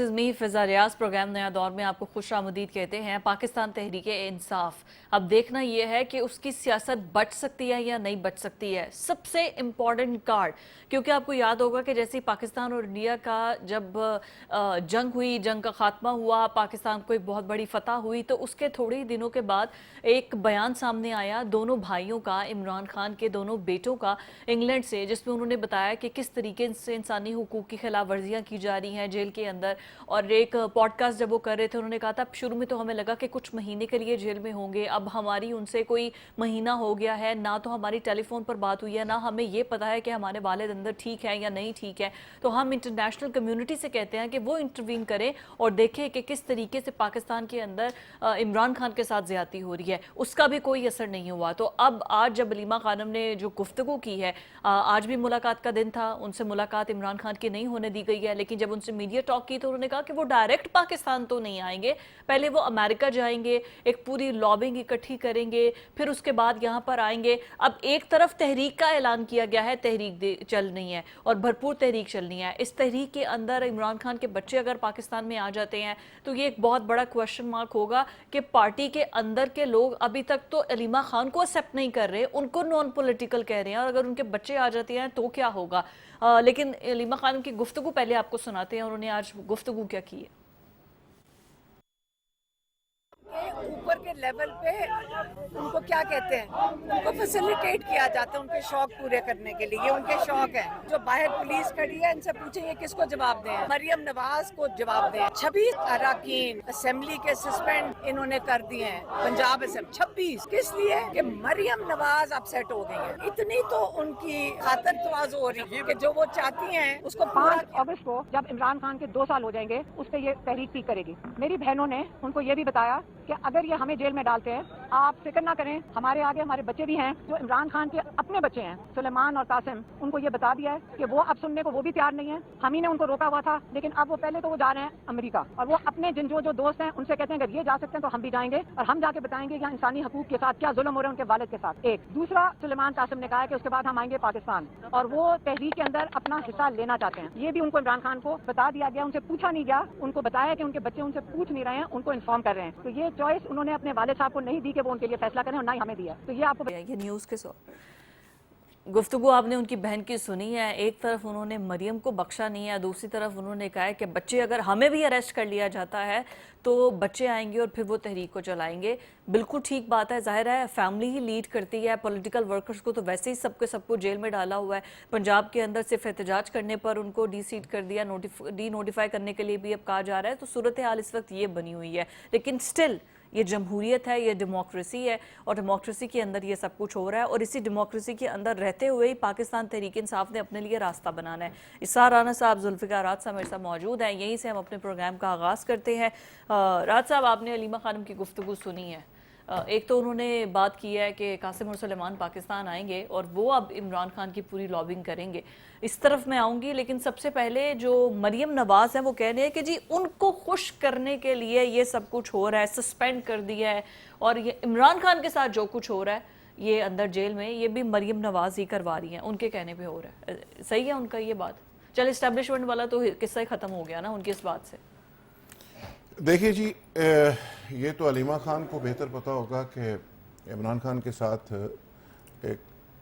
मी फिजा रियाज programme नया दौर में आपको खुश आमदीद कहते हैं। पाकिस्तान तहरीक इंसाफ, अब देखना यह है कि उसकी सियासत बच सकती है या नहीं बच सकती है। सबसे इम्पॉर्टेंट कार्ड, क्योंकि आपको याद होगा कि जैसे पाकिस्तान और इंडिया का जब जंग हुई, जंग का खात्मा हुआ, पाकिस्तान को एक बहुत बड़ी फतह हुई, तो उसके थोड़े ही दिनों के बाद एक बयान सामने आया दोनों भाइयों का, इमरान खान के दोनों बेटों का, इंग्लैंड से, जिसमें उन्होंने बताया कि किस तरीके से इंसानी हुकूक की खिलाफ वर्जियाँ की जा रही हैं जेल के अंदर। और एक पॉडकास्ट जब वो कर रहे थे, उन्होंने कहा था शुरू में तो हमें लगा कि कुछ महीने के लिए जेल में होंगे, अब हमारी उनसे कोई महीना हो गया है, ना तो हमारी टेलीफोन पर बात हुई है, ना हमें ये पता है कि हमारे वालिद अंदर ठीक है या नहीं ठीक है। तो हम इंटरनेशनल कम्युनिटी से कहते हैं कि वो इंटरवीन करें और देखें कि किस तरीके से पाकिस्तान के अंदर इमरान खान के साथ ज्यादती हो रही है। उसका भी कोई असर नहीं हुआ। तो अब आज जब अलीमा खानम ने जो गुफ्तगू की है, आज भी मुलाकात का दिन था, उनसे मुलाकात इमरान खान की नहीं होने दी गई है, लेकिन जब उनसे मीडिया टॉक की तो उन्होंने कहा कि वो डायरेक्ट पाकिस्तान तो नहीं आएंगे, पहले वो अमेरिका जाएंगे, एक पूरी लॉबिंग इकट्ठी करेंगे, फिर उसके बाद यहाँ पर आएंगे। अब एक तरफ तहरीक का ऐलान किया गया है, तहरीक चलनी है और भरपूर तहरीक चलनी है। इस तहरीक के अंदर इमरान खान के बच्चे अगर पाकिस्तान में आ जाते हैं तो ये एक बहुत बड़ा क्वेश्चन मार्क होगा कि पार्टी के अंदर के लोग अभी तक तो अलीमा खान को एक्सेप्ट नहीं कर रहे, उनको नॉन पॉलिटिकल कह रहे हैं, और अगर उनके बच्चे आ जाते हैं तो क्या होगा। लेकिन अलीमा खान की गुफ्तगू पहले आपको सुनाते हैं, उन्होंने आज गुफ्तगू क्या की है। ऊपर के लेवल पे उनको क्या कहते हैं, उनको फैसिलिटेट किया जाता है उनके शौक पूरे करने के लिए। ये उनके शौक हैं। जो बाहर पुलिस खड़ी है, इनसे पूछे ये किसको जवाब दें, मरियम नवाज को जवाब दें। 26 अरकान असेंबली के सस्पेंड इन्होंने कर दिए हैं पंजाब असेंबली, 26। किस लिए? कि मरियम नवाज अपसेट हो गई है। इतनी तो उनकी खातर तवाज़ु हो रही है कि जो वो चाहती हैं उसको। 5 अगस्त को जब इमरान खान के 2 साल हो जाएंगे, उस पर ये तहरीक पीक करेगी। मेरी बहनों ने उनको ये भी बताया कि अगर ये हमें जेल में डालते हैं, आप फिक्र ना करें, हमारे आगे हमारे बच्चे भी हैं जो इमरान खान के अपने बच्चे हैं, सुलेमान और कासिम। उनको ये बता दिया है कि वो अब सुनने को वो भी तैयार नहीं है। हम ही ने उनको रोका हुआ था, लेकिन अब वो पहले तो वो जा रहे हैं अमेरिका, और वो अपने जिन जो दोस्त हैं उनसे कहते हैं अगर ये जा सकते हैं तो हम भी जाएंगे, और हम जाके बताएंगे यहाँ इंसानी हकूक के साथ क्या जुल्म हो रहे हैं उनके वालिद के साथ। एक दूसरा, सुलेमान कासिम ने कहा है कि उसके बाद हम आएंगे पाकिस्तान, और वो तहरीक के अंदर अपना हिस्सा लेना चाहते हैं। ये भी उनको इमरान खान को बता दिया गया, उनसे पूछा नहीं गया, उनको बताया कि उनके बच्चे उनसे पूछ नहीं रहे हैं, उनको इन्फॉर्म कर रहे हैं। तो ये चॉइस उन्होंने अपने वालिद साहब को नहीं दी कि वो उनके लिए फैसला करें, और ना ही हमें दिया। तो ये आपको ये न्यूज़ के गुफ्तगू आपने उनकी बहन की सुनी है। एक तरफ उन्होंने मरियम को बख्शा नहीं है, दूसरी तरफ उन्होंने कहा है कि बच्चे अगर हमें भी अरेस्ट कर लिया जाता है तो बच्चे आएंगे और फिर वो तहरीक को चलाएंगे। बिल्कुल ठीक बात है, जाहिर है फैमिली ही लीड करती है। पॉलिटिकल वर्कर्स को तो वैसे ही सबको जेल में डाला हुआ है। पंजाब के अंदर सिर्फ एहतजाज करने पर उनको डी सीट कर दिया, डी नोटिफाई करने के लिए भी अब कहा जा रहा है। तो सूरत हाल इस वक्त ये बनी हुई है, लेकिन स्टिल ये जमहूरियत है, ये डेमोक्रेसी है, और डेमोक्रेसी के अंदर ये सब कुछ हो रहा है। और इसी डेमोक्रेसी के अंदर रहते हुए ही पाकिस्तान तहरीक इंसाफ ने अपने लिए रास्ता बनाना है। इसार राना साहब, जुल्फ़िकार राज साहब मेरे साथ मौजूद हैं। यहीं से हम अपने प्रोग्राम का आगाज़ करते हैं। राज साहब, आपने अलीमा खानम की गुफ्तगू सुनी है। एक तो उन्होंने बात की है कि कासिम और सुलेमान पाकिस्तान आएंगे और वो अब इमरान खान की पूरी लॉबिंग करेंगे। इस तरफ मैं आऊँगी, लेकिन सबसे पहले जो मरियम नवाज़ हैं वो कह रहे हैं कि जी उनको खुश करने के लिए ये सब कुछ हो रहा है, सस्पेंड कर दिया है, और ये इमरान खान के साथ जो कुछ हो रहा है ये अंदर जेल में, ये भी मरियम नवाज़ ही करवा रही हैं, उनके कहने पर हो रहा है। सही है उनका ये बात? चल, इस्टेब्लिशमेंट वाला तो किस्सा ही ख़त्म हो गया ना उनकी इस बात से। देखिए जी, ये तो अलीमा खान को बेहतर पता होगा कि इमरान खान के साथ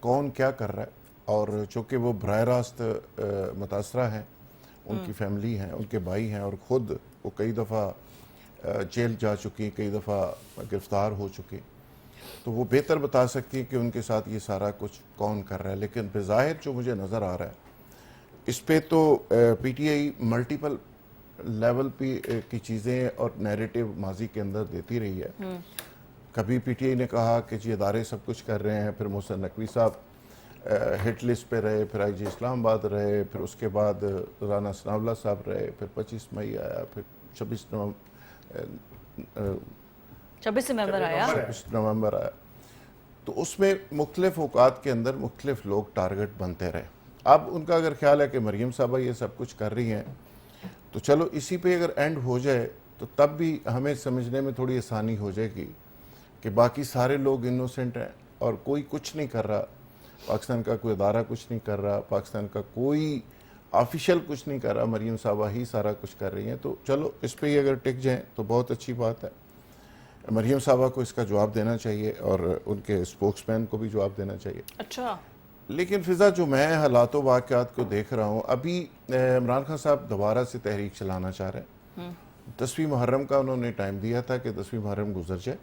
कौन क्या कर रहा है, और चूँकि वो बराह रास्त मुतासरा हैं, उनकी फैमिली हैं, उनके भाई हैं, और ख़ुद वो कई दफ़ा जेल जा चुकी, कई दफ़ा गिरफ़्तार हो चुकी, तो वो बेहतर बता सकती है कि उनके साथ ये सारा कुछ कौन कर रहा है। लेकिन बज़ाहिर जो मुझे नज़र आ रहा है, इस पर तो PTI मल्टीपल लेवल पे की चीज़ें और नैरेटिव माजी के अंदर देती रही है। कभी PTI ने कहा कि जी इदारे सब कुछ कर रहे हैं, फिर मोहसिन नकवी साहब हिट लिस्ट पे रहे, फिर IG इस्लामाबाद रहे, फिर उसके बाद राना सनाउल्लाह साहब रहे, फिर 25 मई आया, फिर 26 नवंबर आया। तो उसमें मुख्तलिफ औकात के अंदर मुख्तलिफ लोग टारगेट बनते रहे। अब उनका अगर ख्याल है कि मरियम साहबा ये सब कुछ कर रही हैं, तो चलो इसी पे अगर एंड हो जाए तो तब भी हमें समझने में थोड़ी आसानी हो जाएगी कि बाकी सारे लोग इनोसेंट हैं और कोई कुछ नहीं कर रहा, पाकिस्तान का कोई अदारा कुछ नहीं कर रहा, पाकिस्तान का कोई آفیشیل کچھ نہیں کر رہا, مریم صاحبہ ہی سارا کچھ کر رہی ہیں. تو چلو اس پہ ہی اگر ٹک جائیں تو بہت اچھی بات ہے. مریم صاحبہ کو اس کا جواب دینا چاہیے اور ان کے اسپوکس مین کو بھی جواب دینا چاہیے. اچھا, لیکن فضا جو میں حالات و واقعات کو دیکھ رہا ہوں, ابھی عمران خان صاحب دوبارہ سے تحریک چلانا چاہ رہے ہیں. 10ویں محرم کا انہوں نے ٹائم دیا تھا کہ 10ویں محرم گزر جائے,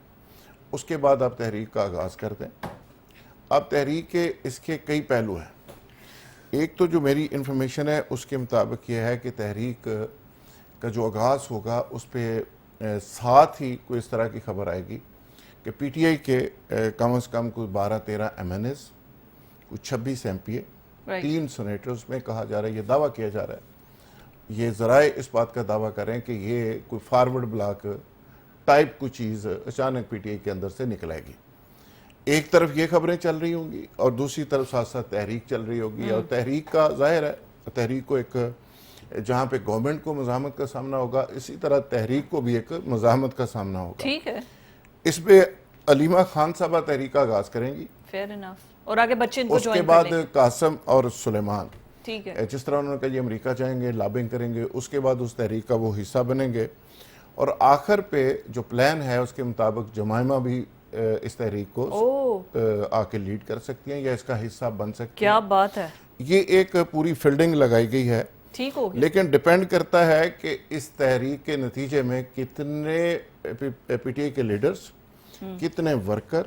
اس کے بعد آپ تحریک کا آغاز کر دیں. اب تحریک کے اس کے کئی پہلو ہیں. ایک تو جو میری انفارمیشن ہے اس کے مطابق یہ ہے کہ تحریک کا جو آغاز ہوگا اس پہ ساتھ ہی کوئی اس طرح کی خبر آئے گی کہ پی ٹی آئی کے کم از کم کوئی 12-13 ایم این ایز, کچھ 26 ایم پی اے, 3 سینیٹرز میں کہا جا رہا ہے, یہ دعویٰ کیا جا رہا ہے, یہ ذرائع اس بات کا دعویٰ کریں کہ یہ کوئی فارورڈ بلاک ٹائپ کوئی چیز اچانک پی ٹی آئی کے اندر سے نکل آئے گی. ایک طرف یہ خبریں چل رہی ہوں گی اور دوسری طرف ساتھ ساتھ تحریک چل رہی ہوگی. اور تحریک کا ظاہر ہے, تحریک کو ایک جہاں پہ گورنمنٹ کو مزاحمت کا سامنا ہوگا, اسی طرح تحریک کو بھی ایک مزاحمت کا سامنا ہوگا. ٹھیک ہے, اس پہ علیمہ خان صاحبہ تحریک کا آغاز کریں گی, فیئر انف, اور آگے بچے ان کو اس کے جوائن بعد کر لیں. قاسم اور سلیمان, ٹھیک ہے, جس طرح انہوں نے کہا یہ امریکہ جائیں گے, لابنگ کریں گے, اس کے بعد اس تحریک کا وہ حصہ بنیں گے. اور آخر پہ جو پلان ہے اس کے مطابق جمائمہ بھی اس تحریک کو آ کے لیڈ کر سکتی ہیں یا اس کا حصہ بن سکتی ہیں. کیا بات ہے, یہ ایک پوری فیلڈنگ لگائی گئی ہے. ٹھیک ہو گیا. لیکن ڈیپینڈ کرتا ہے کہ اس تحریک کے نتیجے میں کتنے پی ٹی آئی کے لیڈرز, کتنے ورکر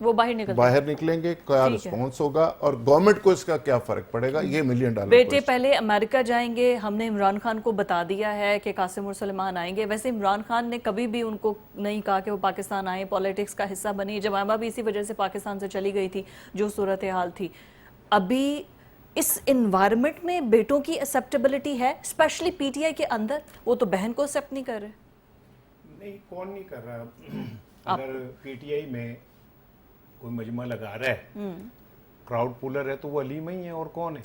وہ باہر نکلیں گے, کیا رسپانس ہوگا اور گورنمنٹ کو اس کا کیا فرق پڑے گا. یہ $1 ملین بیٹے پہلے امریکہ جائیں گے, ہم نے عمران خان کو بتا دیا ہے کہ قاسم اور سلیمان آئیں گے. ویسے عمران خان نے کبھی بھی ان کو نہیں کہا کہ وہ پاکستان آئیں, پولیٹکس کا حصہ بنی. جمائمہ بھی اسی وجہ سے پاکستان سے چلی گئی تھی جو صورتحال تھی. ابھی اس انوائرمنٹ میں بیٹوں کی ایکسیپٹیبلٹی ہے, اسپیشلی پی ٹی آئی کے اندر. وہ تو بہن کو ایکسیپٹ نہیں کر رہے. نہیں, کون نہیں کر رہا. اگر پی ٹی آئی میں کوئی مجمع لگا رہا ہے, کراؤڈ پولر ہے, تو وہ علیمہ ہی ہے, اور کون ہے؟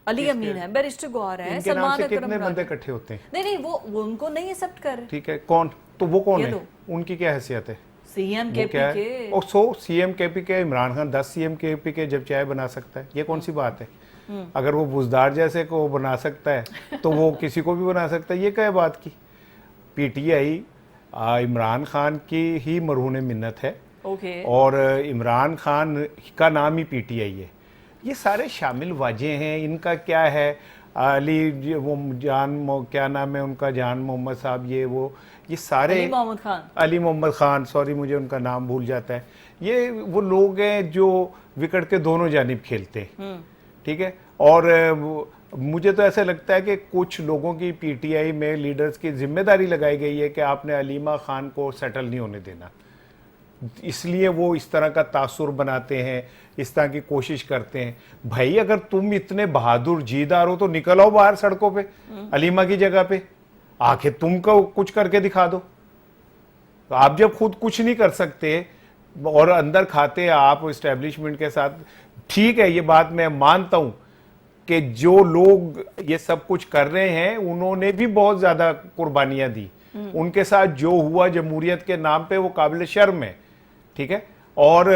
علی امین ہے, بیرسٹر گوہر ہے, ان کے نام سلمان سے اکرم کتنے راجہ. بندے اکٹھے ہوتے ہیں؟ نہیں وہ ان کو نہیں ایکسیپٹ کر رہے. ٹھیک ہے, کون تو وہ کون ہے, ان کی کیا حیثیت ہے؟ سی ایم کے پی کے. اور سی ایم کے پی کے عمران خان 10 سی ایم کے پی کے جب چاہے بنا سکتا ہے. یہ کون سی بات ہے؟ اگر وہ بزدار جیسے کو بنا سکتا ہے تو وہ کسی کو بھی بنا سکتا ہے. یہ کیا بات کی؟ P T I Imran Khan کی ہی مرہون منت ہے, اور عمران خان کا نام ہی پی ٹی آئی ہے. یہ سارے شامل واجہ ہیں. ان کا کیا ہے, علی وہ جان کیا نام ہے ان کا, جان محمد صاحب, یہ سارے علی محمد خان, سوری مجھے ان کا نام بھول جاتا ہے. یہ وہ لوگ ہیں جو وکٹ کے دونوں جانب کھیلتے ہیں. ٹھیک ہے, اور مجھے تو ایسا لگتا ہے کہ کچھ لوگوں کی پی ٹی آئی میں لیڈرز کی ذمہ داری لگائی گئی ہے کہ آپ نے علیمہ خان کو سیٹل نہیں ہونے دینا, اس لیے وہ اس طرح کا تاثر بناتے ہیں, اس طرح کی کوشش کرتے ہیں. بھائی اگر تم اتنے بہادر جیدار ہو تو نکل آؤ باہر سڑکوں پہ, علیمہ کی جگہ پہ آخر تم کو کچھ کر کے دکھا دو. آپ جب خود کچھ نہیں کر سکتے اور اندر کھاتے آپ اسٹیبلشمنٹ کے ساتھ, ٹھیک ہے یہ بات میں مانتا ہوں کہ جو لوگ یہ سب کچھ کر رہے ہیں انہوں نے بھی بہت زیادہ قربانیاں دی. ان کے ساتھ جو ہوا جمہوریت کے نام پہ وہ قابل شرم ہے. ٹھیک ہے, اور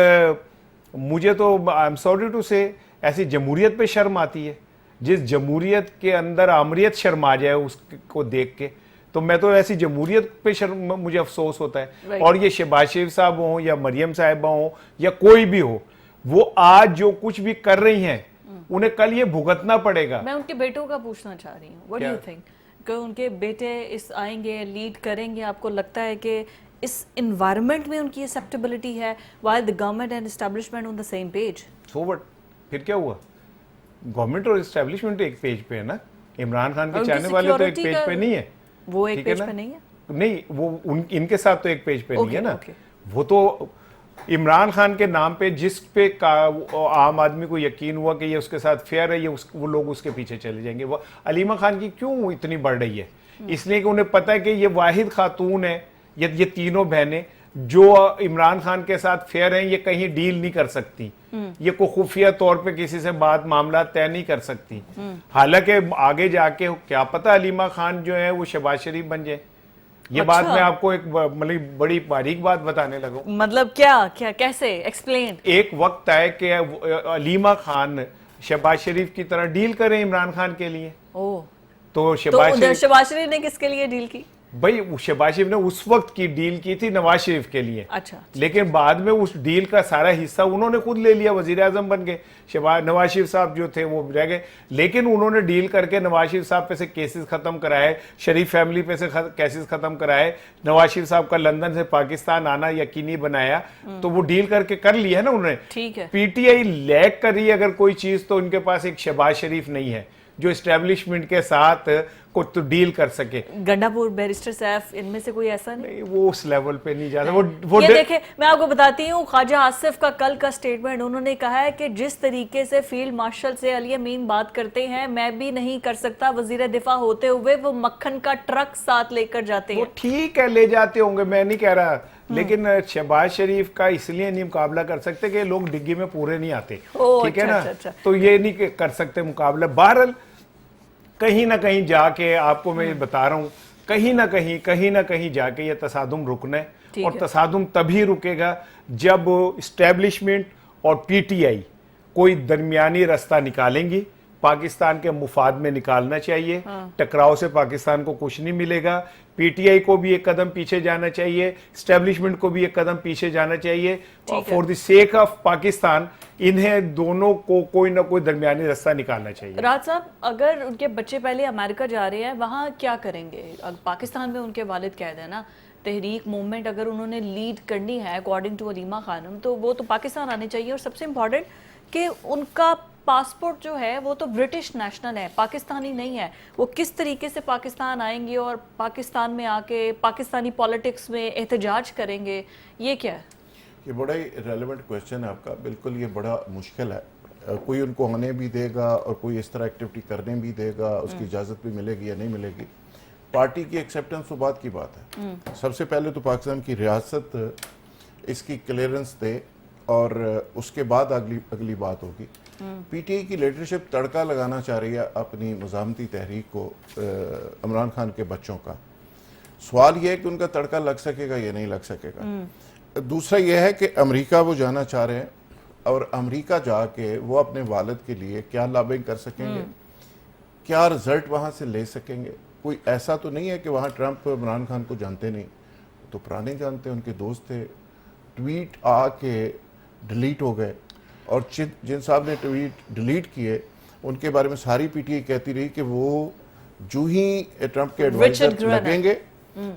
مجھے تو آئی ایم سوری ٹو سے ایسی جمہوریت پہ شرم آتی ہے. جس جمہوریت کے اندر آمریت شرم آ جائے اس کو دیکھ کے, تو میں تو ایسی جمہوریت پہ شرم مجھے افسوس ہوتا ہے. اور یہ شہباز شریف صاحب ہوں یا مریم صاحبہ ہوں یا کوئی بھی ہو, وہ آج جو کچھ بھی کر رہی ہیں انہیں کل یہ بھگتنا پڑے گا. میں ان کے بیٹوں کا پوچھنا چاہ رہی ہوں, what do you think کہ ان کے بیٹے اس آئیں گے, لیڈ کریں گے؟ آپ کو لگتا ہے کہ اس انوائرمنٹ میں ان کی ایکسیپٹیبلٹی ہے while the government and establishment on the same page? So what? پھر کیا ہوا؟ گورنمنٹ اور اسٹیبلشمنٹ ایک پیج پہ ہے نا. عمران خان کے چاہنے والے تو ایک پیج پہ نہیں ہے. وہ ایک پیج پہ نہیں ہے, نہیں وہ ان کے ساتھ تو ایک پیج پہ نہیں ہے نا. وہ تو عمران خان کے نام پہ جس پہ عام آدمی کو یقین ہوا کہ یہ اس کے ساتھ فیئر ہے, وہ لوگ اس کے پیچھے چلے جائیں گے. وہ علیمہ خان کی کیوں اتنی بڑھ رہی ہے؟ اس لیے کہ انہیں پتہ ہے کہ یہ واحد خاتون ہے, یہ تینوں بہنیں جو عمران خان کے ساتھ فیئر ہیں, یہ کہیں ڈیل نہیں کر سکتی, یہ کوئی خفیہ طور پہ کسی سے بات معاملات طے نہیں کر سکتی. حالانکہ آگے جا کے کیا پتہ علیمہ خان جو ہے وہ شہباز شریف بن جائے. یہ بات میں آپ کو ایک بڑی باریک بات بتانے لگا. مطلب کیا کیسے ایکسپلین؟ ایک وقت آئے کہ علیمہ خان شہباز شریف کی طرح ڈیل کریں عمران خان کے لیے. ओह, तो तो शहबाज शरीफ ने किसके लिए डील की? भाई शहबाज शरीफ ने उस वक्त की डील की थी नवाज शरीफ के लिए। अच्छा। लेकिन बाद में उस डील का सारा हिस्सा उन्होंने खुद ले लिया, वजीर आजम बन गए। नवाज शरीफ साहब जो थे वो रह गए, लेकिन उन्होंने डील करके नवाज शरीफ साहब पे से केसेस खत्म कराए, शरीफ फैमिली पे से केसेस खत्म कराए, नवाज शरीफ साहब का लंदन से पाकिस्तान आना यकीनी बनाया। तो वो डील करके कर लिया है ना उन्होंने। ठीक है। पीटीआई लैग कर रही है अगर कोई चीज, तो उनके पास एक शहबाज शरीफ नहीं है जो एस्टेब्लिशमेंट के साथ कुछ तो डील कर सके। गंडापुर, बैरिस्टर सैफ, इनमें से कोई ऐसा नहीं? वो उस लेवल पे नहीं जाता। ये देखे, मैं आपको बताती हूँ, ख्वाजा आसिफ का कल का स्टेटमेंट, उन्होंने कहा है कि जिस तरीके से फील्ड मार्शल से अली अमीन बात करते हैं, मैं भी नहीं कर सकता। वजीर दिफा होते हुए वो मक्खन का ट्रक साथ लेकर जाते हैं। वो ठीक है, ले जाते होंगे, मैं नहीं कह रहा, लेकिन शहबाज शरीफ का इसलिए नहीं मुकाबला कर सकते कि लोग डिग्गी में पूरे नहीं आते। ठीक है ना, तो ये नहीं कर सकते मुकाबला। बहरहाल कहीं ना कहीं जाके, आपको मैं बता रहा हूं, कहीं ना कहीं जाके ये तसादुम रुकना है। और तसादुम तभी रुकेगा जब इस्टेब्लिशमेंट और पीटीआई कोई दरमियानी रास्ता निकालेंगी। पाकिस्तान के मुफाद में निकालना चाहिए। टकराव से पाकिस्तान को कुछ नहीं मिलेगा। पीटीआई को भी एक कदम पीछे जाना चाहिए, इस्टेब्लिशमेंट को भी एक कदम पीछे जाना चाहिए। For the sake of Pakistan इन्हें दोनों को कोई ना कोई दरमियानी रास्ता निकालना चाहिए। राज साहब, अगर उनके बच्चे पहले अमेरिका जा रहे हैं, वहाँ क्या करेंगे? पाकिस्तान में उनके वालिद कैद है ना, तहरीक मूवमेंट अगर उन्होंने लीड करनी है अकॉर्डिंग टू अलीमा खानम, तो वो तो पाकिस्तान आने चाहिए। और सबसे इम्पोर्टेंट कि उनका पासपोर्ट जो है वो तो ब्रिटिश नेशनल है, पाकिस्तानी नहीं है। वो किस तरीके से पाकिस्तान आएंगे और पाकिस्तान में आके पाकिस्तानी पॉलिटिक्स में एहतजाज करेंगे, ये क्या है? ये बड़ा ही रेलेवेंट क्वेश्चन है आपका। बिल्कुल ये बड़ा मुश्किल है। कोई उनको आने भी देगा और कोई इस तरह एक्टिविटी करने भी देगा, उसकी इजाज़त भी मिलेगी या नहीं मिलेगी। पार्टी की एक्सेप्टेंस तो बात की बात है। सबसे पहले तो पाकिस्तान की रियासत इसकी क्लियरेंस दे और उसके बाद अगली बात होगी। पीटीआई की लीडरशिप तड़का लगाना चाह रही है अपनी मज़ामती तहरीक को इमरान खान के बच्चों का। सवाल यह है कि उनका तड़का लग सकेगा या नहीं लग सकेगा। दूसरा यह है कि अमेरिका वो जाना चाह रहे हैं और अमेरिका जाके वो अपने वालिद के लिए क्या लॉबिंग कर सकेंगे, क्या रिजल्ट वहाँ से ले सकेंगे। कोई ऐसा तो नहीं है कि वहाँ ट्रंप इमरान खान को जानते नहीं, तो पुराने जानते, उनके दोस्त थे। ट्वीट आके डिलीट हो गए और जिन साहब ने ट्वीट डिलीट किए उनके बारे में सारी पीटीआई कहती रही कि वो जो ही ट्रंप के एडवाइजर लगेंगे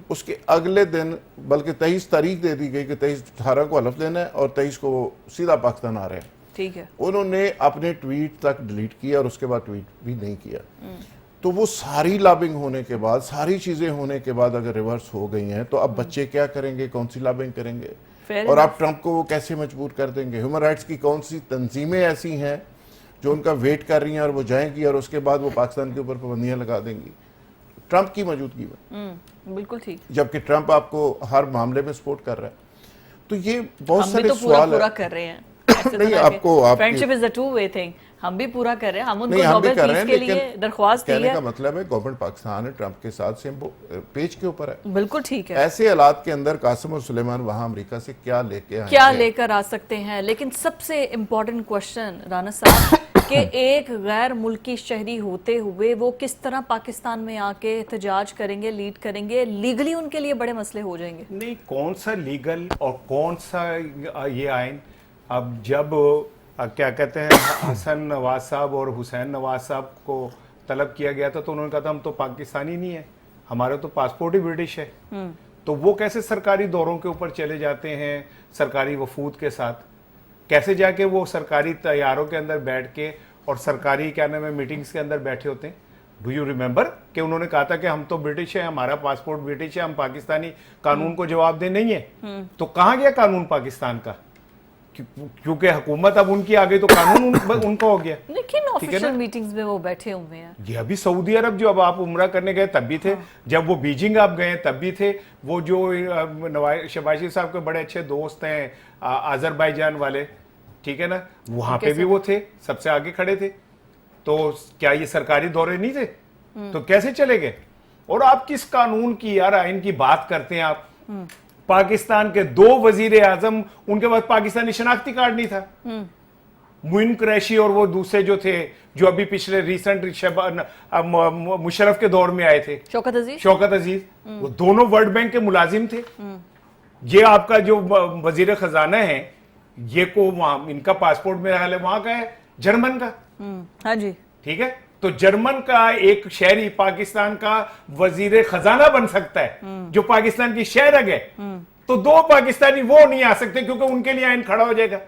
उसके अगले दिन, बल्कि 23 तारीख दे दी गई कि 23/18 को हलफ लेना है और 23 को वो सीधा पाकिस्तान आ रहे हैं। ठीक है। उन्होंने अपने ट्वीट तक डिलीट किया और उसके बाद ट्वीट भी नहीं किया। तो वो सारी लॉबिंग होने के बाद, सारी चीजें होने के बाद अगर रिवर्स हो गई हैं, तो अब बच्चे क्या करेंगे, कौन सी लॉबिंग करेंगे और आप ट्रंप को वो कैसे मजबूर कर देंगे। ह्यूमन राइट्स की कौन सी तंजीमें ऐसी हैं जो उनका वेट कर रही हैं और वो जाएंगी और उसके बाद वो पाकिस्तान के ऊपर पाबंदियां लगा देंगी ट्रंप की मौजूदगी में। बिल्कुल ठीक। जबकि ट्रंप आपको हर मामले में सपोर्ट कर रहा है। तो ये बहुत हम सारे भी तो सवाल पूरा कर रहे हैं। नहीं, आपको friendship is a two way thing. हम भी पूरा कर रहे हैं। हम उनको नोबेल पीस के लिए दरख्वास्त दी है। कहने का मतलब है गवर्नमेंट पाकिस्तान है ट्रंप के साथ सेम पेज के ऊपर है। बिल्कुल ठीक है। ऐसे हालात के अंदर कासिम और सुलेमान वहां अमेरिका से क्या लेकर आ सकते हैं। लेकिन सबसे इम्पोर्टेंट क्वेश्चन राना साहब कि एक गैर मुल्की शहरी होते हुए वो किस तरह पाकिस्तान में आके एहतजाज करेंगे, लीड करेंगे, लीगली उनके लिए बड़े मसले हो जाएंगे। नहीं, कौन सा लीगल और कौन सा ये आइन। अब जब क्या कहते हैं हसन नवाज साहब और हुसैन नवाज साहब को तलब किया गया था तो उन्होंने कहा था हम तो पाकिस्तानी नहीं है, हमारा तो पासपोर्ट ही ब्रिटिश है। तो वो कैसे सरकारी दौरों के ऊपर चले जाते हैं सरकारी वफूद के साथ, कैसे जाके वो सरकारी तैयारों के अंदर बैठ के और सरकारी क्या नाम है मीटिंग्स के अंदर बैठे होते हैं। डू यू रिमेंबर कि उन्होंने कहा था कि हम तो ब्रिटिश है, हमारा पासपोर्ट ब्रिटिश है, हम पाकिस्तानी कानून को जवाब दे नहीं है। तो कहाँ गया कानून पाकिस्तान का? क्योंकि हुकूमत अब उनकी आ गई तो कानून उनका हो गया। लेकिन ऑफिशियल मीटिंग्स में वो बैठे हुए हैं। ये अभी सऊदी अरब जो अब आप उम्रा करने गए तब भी थे, जब वो बीजिंग आप गए तब भी थे। वो जो शहबाज शरीफ साहब के बड़े अच्छे दोस्त हैं अजरबैजान वाले, ठीक है ना, वहां पे भी वो थे, सबसे आगे खड़े थे। तो क्या ये सरकारी दौरे नहीं थे? तो कैसे चले गए? और आप किस कानून की यार आइन की बात करते हैं आप? पाकिस्तान के 2 वजीर आजम, उनके पास पाकिस्तानी शनाख्ती कार्ड नहीं था। मुइन कुरैशी और वो दूसरे जो थे, जो अभी पिछले रिसेंट मुशर्रफ के दौर में आए थे, शौकत अजीज, वो दोनों वर्ल्ड बैंक के मुलाजिम थे। ये आपका जो वजीर खजाना है, ये को वहां इनका पासपोर्ट मेरा ख्याल है वहां का है, जर्मन का। हाँ जी, ठीक है, तो जर्मन का एक शहरी पाकिस्तान का वजीर खजाना बन सकता है, जो पाकिस्तान की शहरग है। तो दो पाकिस्तानी वो नहीं आ सकते, क्योंकि उनके लिए आइन खड़ा हो जाएगा,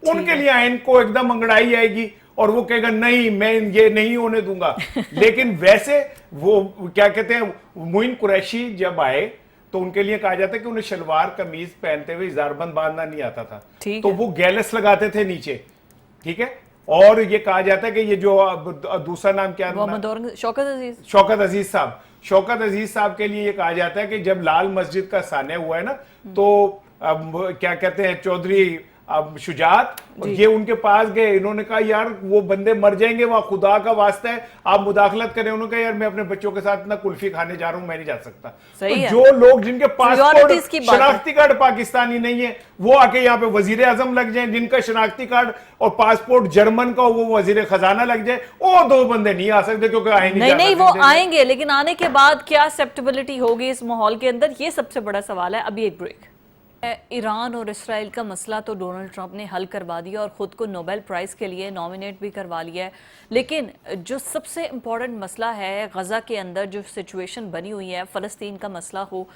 उनके लिए आइन को एकदम अंगड़ाई आएगी और वो कहेगा नहीं मैं ये नहीं होने दूंगा। लेकिन वैसे वो क्या कहते हैं, मुइन कुरैशी जब आए तो उनके लिए कहा जाता है कि उन्हें शलवार कमीज पहनते हुए इजारबंद बांधना नहीं आता था, तो वो गैलस लगाते थे नीचे। ठीक है, और ये कहा जाता है कि ये जो दूसरा नाम क्या है, शौकत अजीज साहब, शौकत अजीज साहब के लिए ये कहा जाता है कि जब लाल मस्जिद का सान्या हुआ है ना, तो क्या कहते हैं चौधरी शुजात, ये उनके पास गए, इन्होंने कहा यार वो बंदे मर जाएंगे, वहां खुदा का वास्ता है आप मुदाखलत करें। उन्होंने कहा यार मैं अपने बच्चों के साथ ना कुल्फी खाने जा रहा हूं, मैं नहीं जा सकता। तो जो लोग जिनके पासपोर्ट शनाख्ती कार्ड पाकिस्तानी नहीं है, वो आके यहाँ पे वजीर आजम लग जाए, जिनका शनाख्ती कार्ड और पासपोर्ट जर्मन का वो वजीर खजाना लग जाए, वो दो बंदे नहीं आ सकते, क्योंकि आए नहीं वो आएंगे, लेकिन आने के बाद क्या एक्सेप्टेबिलिटी होगी इस माहौल के अंदर, ये सबसे बड़ा सवाल है। अभी एक ब्रेक। ईरान और इसराइल का मसला तो डोनाल्ड ट्रंप ने हल करवा दिया और ख़ुद को नोबेल प्राइज़ के लिए नॉमिनेट भी करवा लिया है, लेकिन जो सबसे इम्पॉर्टेंट मसला है गज़ा के अंदर जो सिचुएशन बनी हुई है, फ़लस्तीन का मसला हो,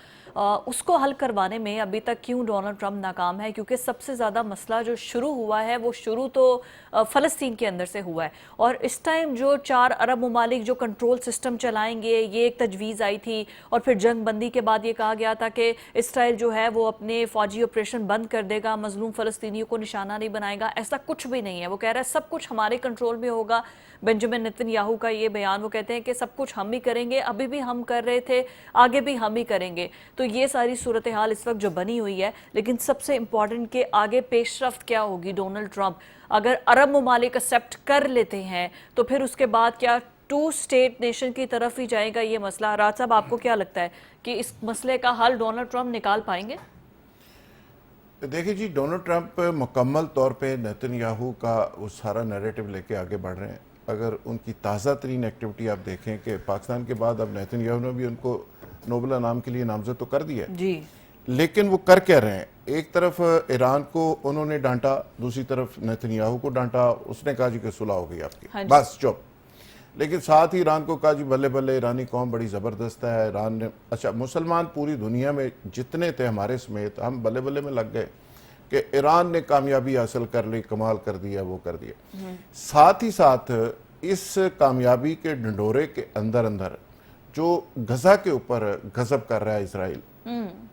उसको हल करवाने में अभी तक क्यों डोनाल्ड ट्रंप नाकाम है? क्योंकि सबसे ज़्यादा मसला जो शुरू हुआ है वो शुरू तो फ़लस्तीन के अंदर से हुआ है, और इस टाइम जो 4 अरब ममालिक जो कंट्रोल सिस्टम चलाएंगे, ये एक तजवीज़ आई थी, और फिर जंग बंदी के बाद ये कहा गया था कि इसराइल जो है वो अपने फौजी ऑपरेशन बंद कर देगा, मजलूम फ़लस्तीनियों को निशाना नहीं बनाएगा। ऐसा कुछ भी नहीं है, वो कह रहा है सब कुछ हमारे कंट्रोल में होगा। बेंजामिन नेतन्याहू का ये बयान, वो कहते हैं कि सब कुछ हम ही करेंगे, अभी भी हम कर रहे थे, आगे भी हम ही करेंगे। तो ये सारी सूरत हाल इस वक्त जो बनी हुई है, लेकिन सबसे इम्पॉर्टेंट कि आगे पेशरफ्त क्या होगी। डोनाल्ड ट्रंप अगर अरब ममालिक एक्सेप्ट कर लेते हैं तो फिर उसके बाद क्या 2 स्टेट नेशन की तरफ ही जाएगा ये मसला? राज साहब, आपको क्या लगता है कि इस मसले का हल डोनाल्ड ट्रंप निकाल पाएंगे? देखिए जी, डोनाल्ड ट्रंप मुकम्मल तौर पे नेतन्याहू का वो सारा नैरेटिव लेके आगे बढ़ रहे हैं। अगर उनकी ताज़ा तरीन एक्टिविटी आप देखें कि पाकिस्तान के बाद अब नेतन्याहू ने भी उनको नोबेल इनाम के लिए नामजद तो कर दिया जी, लेकिन वो कर क्या रहे हैं? एक तरफ ईरान को उन्होंने डांटा, दूसरी तरफ नेतन्याहू को डांटा, उसने कहा जी कि सुलह हो गई आपकी, बस चुप। लेकिन साथ ही ईरान को कहा जी बल्ले बल्ले ईरानी कौम बड़ी ज़बरदस्त है। ईरान ने, अच्छा मुसलमान पूरी दुनिया में जितने थे हमारे समेत, हम बल्ले बल्ले में लग गए कि ईरान ने कामयाबी हासिल कर ली, कमाल कर दिया, वो कर दिया। साथ ही साथ इस कामयाबी के ढंडोरे के अंदर अंदर जो गजा के ऊपर गजब कर रहा है इसराइल,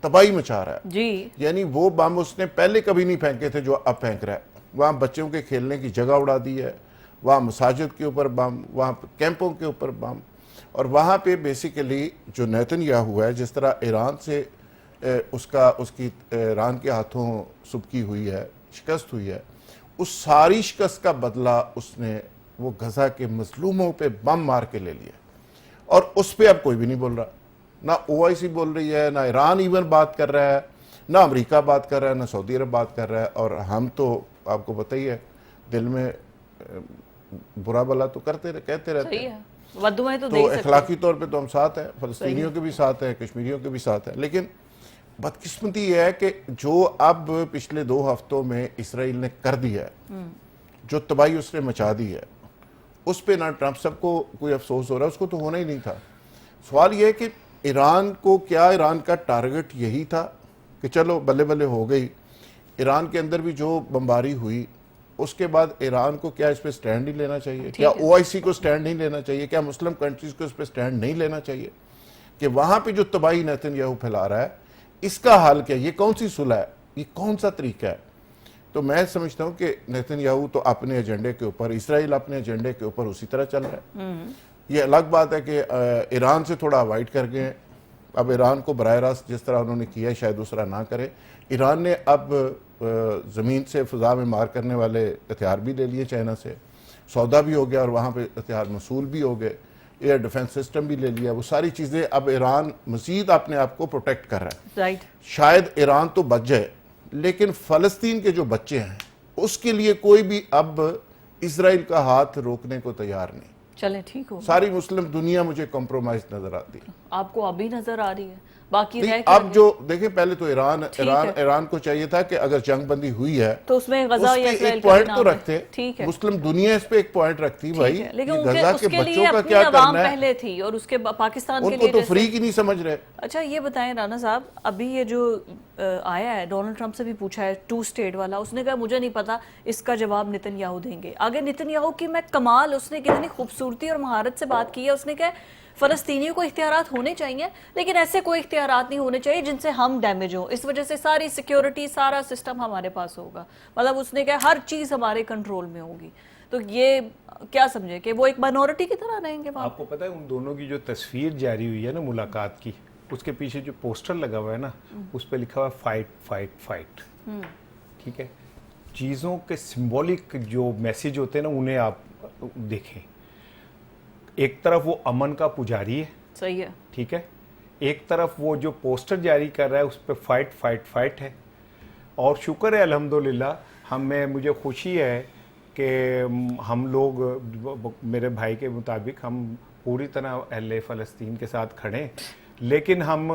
तबाही मचा रहा है जी, यानी वो बम उसने पहले कभी नहीं फेंके थे जो अब फेंक रहा है। वहाँ बच्चों के खेलने की जगह उड़ा दी है, वहाँ मसाजिद के ऊपर बम, वहाँ कैंपों के ऊपर बम, और वहाँ पे बेसिकली जो नेतन्याहू है, जिस तरह ईरान से उसकी ईरान के हाथों सुबकी हुई है, शिकस्त हुई है, उस सारी शिकस्त का बदला उसने वो गजा के मजलूमों पे बम मार के ले लिया, और उस पर अब कोई भी नहीं बोल रहा। ना OIC बोल रही है, ना ईरान इवन बात कर रहा है, ना अमेरिका बात कर रहा है, ना सऊदी अरब बात कर रहा है। और हम तो आपको पता ही है, दिल में बुरा भला तो कहते रहते हैं, तो अखलाकी तौर पे तो हम साथ हैं, फलस्तीनियों के भी साथ हैं, कश्मीरियों के भी साथ हैं। लेकिन बदकिस्मती है कि जो अब पिछले 2 हफ्तों में इसराइल ने कर दिया है, जो तबाही उसने मचा दी है, उस पे ना ट्रंप सबको कोई अफसोस हो रहा है, उसको तो होना ही नहीं था। सवाल यह है कि ईरान को, क्या ईरान का टारगेट यही था कि चलो बल्ले बल्ले हो गई? ईरान के अंदर भी जो बमबारी हुई, उसके बाद ईरान को क्या इस पे स्टैंड नहीं लेना चाहिए? क्या OIC को स्टैंड नहीं लेना चाहिए? क्या मुस्लिम कंट्रीज को इस पे स्टैंड नहीं लेना चाहिए कि वहां पे जो तबाही नेतन्याहू फैला रहा है, इसका हाल क्या? ये कौन सी सुलह है? ये कौन सा तरीका है? तो मैं समझता हूँ कि नेतन्याहू तो अपने एजेंडे के ऊपर, इसराइल अपने एजेंडे के ऊपर उसी तरह चल रहा है। ये अलग बात है कि ईरान से थोड़ा अवॉइड कर गए। अब ईरान को बराह रास्त जिस तरह उन्होंने किया है शायद दूसरा ना करे। ईरान ने अब ज़मीन से फ़ज़ा में मार करने वाले हथियार भी ले लिए चाइना से, सौदा भी हो गया और वहाँ पे हथियार मसूल भी हो गए, एयर डिफेंस सिस्टम भी ले लिया। वो सारी चीज़ें अब ईरान मज़ीद अपने आप को प्रोटेक्ट कर रहा है। शायद ईरान तो बच जाए, लेकिन फ़लस्तीन के जो बच्चे हैं उसके लिए कोई भी अब इसराइल का हाथ रोकने को तैयार नहीं। चले ठीक हो, सारी मुस्लिम दुनिया मुझे कॉम्प्रोमाइज नजर आती है। आपको अभी नजर आ रही है, बाकी रह नहीं, क्या अब गया? जो देखें, पहले तो ठीक है। ईरान को चाहिए था कि अगर जंग बंदी हुई है तो उसमें गजा उस या पे इस्राएल एक का पॉइंट भी तो नाम है। रखते, ठीक है, मुस्लिम दुनिया इस पे एक पॉइंट रखती भाई, ठीक है, लेकिन कि उनके गजा के उसके लिए बच्चों का अपनी क्या आवाम करना है, पहले थी और उसके पाकिस्तान के उनको लिए तो कैसे? फ्री की नहीं समझ रहे। अच्छा ये बताएं राना साहब, अभी ये जो आया है, डोनाल्ड ट्रंप से भी पूछा है 2 स्टेट वाला, उसने कहा मुझे नहीं पता, इसका जवाब नेतन्याहू देंगे। आगे नेतन्याहू की मैं कमाल, उसने कितनी खूबसूरती और महारत से बात की है। उसने कहा फ़लस्तीनियों को इख्तियारात होने चाहिए, लेकिन ऐसे कोई इख्तियारात नहीं होने चाहिए जिनसे हम डैमेज हो, इस वजह से सारी सिक्योरिटी, सारा सिस्टम हमारे पास होगा। मतलब उसने कहा हर चीज़ हमारे कंट्रोल में होगी। तो ये क्या समझे कि वो एक माइनॉरिटी की तरह रहेंगे वहाँ? आपको पता है उन दोनों की जो तस्वीर जारी हुई है ना मुलाकात की, उसके पीछे जो पोस्टर लगा हुआ है ना, उस पर लिखा हुआ है फाइट फाइट फाइट। ठीक है, चीज़ों के सिंबॉलिक जो मैसेज होते हैं ना, उन्हें आप देखें। एक तरफ वो अमन का पुजारी है, सही है, ठीक है, एक तरफ वो जो पोस्टर जारी कर रहा है उस पर फाइट फाइट फाइट है। और शुक्र है अल्हम्दुलिल्लाह, मुझे खुशी है कि हम लोग, मेरे भाई के मुताबिक, हम पूरी तरह अहले फ़लस्तीन के साथ खड़े हैं, लेकिन हम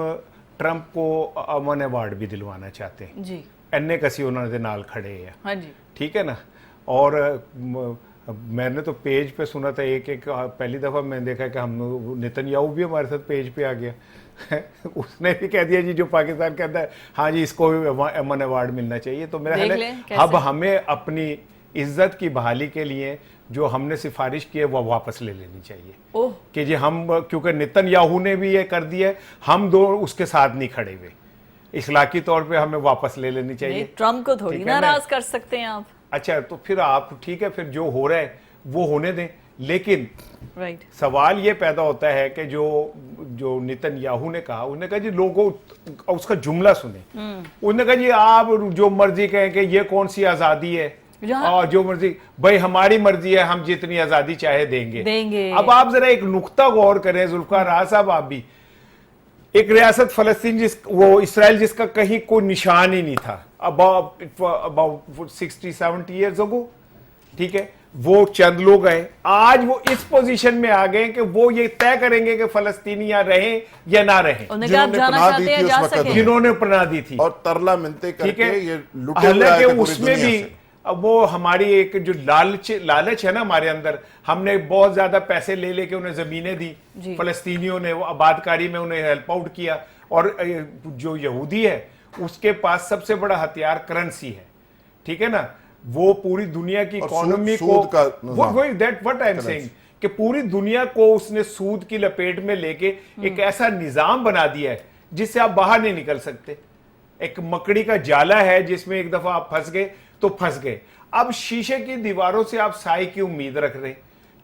ट्रंप को अमन अवार्ड भी दिलवाना चाहते हैं जी, एन्ने कसी उन्होंने दे नाल खड़े हैं, हाँ जी, ठीक है ना। और मैंने तो पेज पे सुना था, एक पहली दफ़ा मैंने देखा कि हम नेतन्याहू भी हमारे साथ पेज पे आ गया उसने भी कह दिया जी, जो पाकिस्तान कहता है हाँ जी इसको भी अमन अवार्ड मिलना चाहिए। तो मेरा ख्याल है अब हमें अपनी इज्जत की बहाली के लिए जो हमने सिफारिश की है वो वापस ले लेनी चाहिए। ओह, कि जी हम, क्योंकि नेतन्याहू ने भी ये कर दिया है, हम दो उसके साथ नहीं खड़े हुए, इखलाकी तौर पे हमें वापस ले लेनी चाहिए। ट्रम्प को थोड़ी ठीक है ना? नाराज कर सकते हैं आप। अच्छा, तो फिर आप ठीक है, फिर जो हो रहा है वो होने दें, लेकिन राइट, सवाल ये पैदा होता है कि जो नेतन्याहू ने कहा, उसने कहा जी लोगों उसका जुमला सुने, उसने कहा जी आप जो मर्जी कहें कि ये कौन सी आजादी है, और जो मर्जी, भाई हमारी मर्जी है, हम जितनी आजादी चाहे देंगे। अब आप जरा एक नुक्ता गौर करें जुल्फकार राज साहब, आप भी, एक रियासत फलस्तीन वो इसराइल जिसका कहीं कोई निशान ही नहीं था अबाउट 60-70 ईयर्स अगो, ठीक है, वो चंद लोग आए, आज वो इस पोजीशन में आ गए कि वो ये तय करेंगे कि फलस्तीनियां रहें या ना रहें, जिन्होंने पनाह दी थी और तरला मिलते करके ये लुटे हालांकि उसमें भी अब वो हमारी एक जो लालच है ना हमारे अंदर, हमने बहुत ज्यादा पैसे ले लेके उन्हें जमीनें दी, फलस्तीनियों ने वो आबादकारी में उन्हें हेल्प आउट किया, और जो यहूदी है उसके पास सबसे बड़ा हथियार करेंसी है, ठीक है ना, वो पूरी दुनिया की इकोनॉमी को, that what I am saying, कि पूरी दुनिया को उसने सूद की लपेट में लेके एक ऐसा निजाम बना दिया है जिससे आप बाहर नहीं निकल सकते। एक मकड़ी का जाला है जिसमें एक दफा आप फंस गए तो फंस गए। अब शीशे की दीवारों से आप साई की उम्मीद रख रहे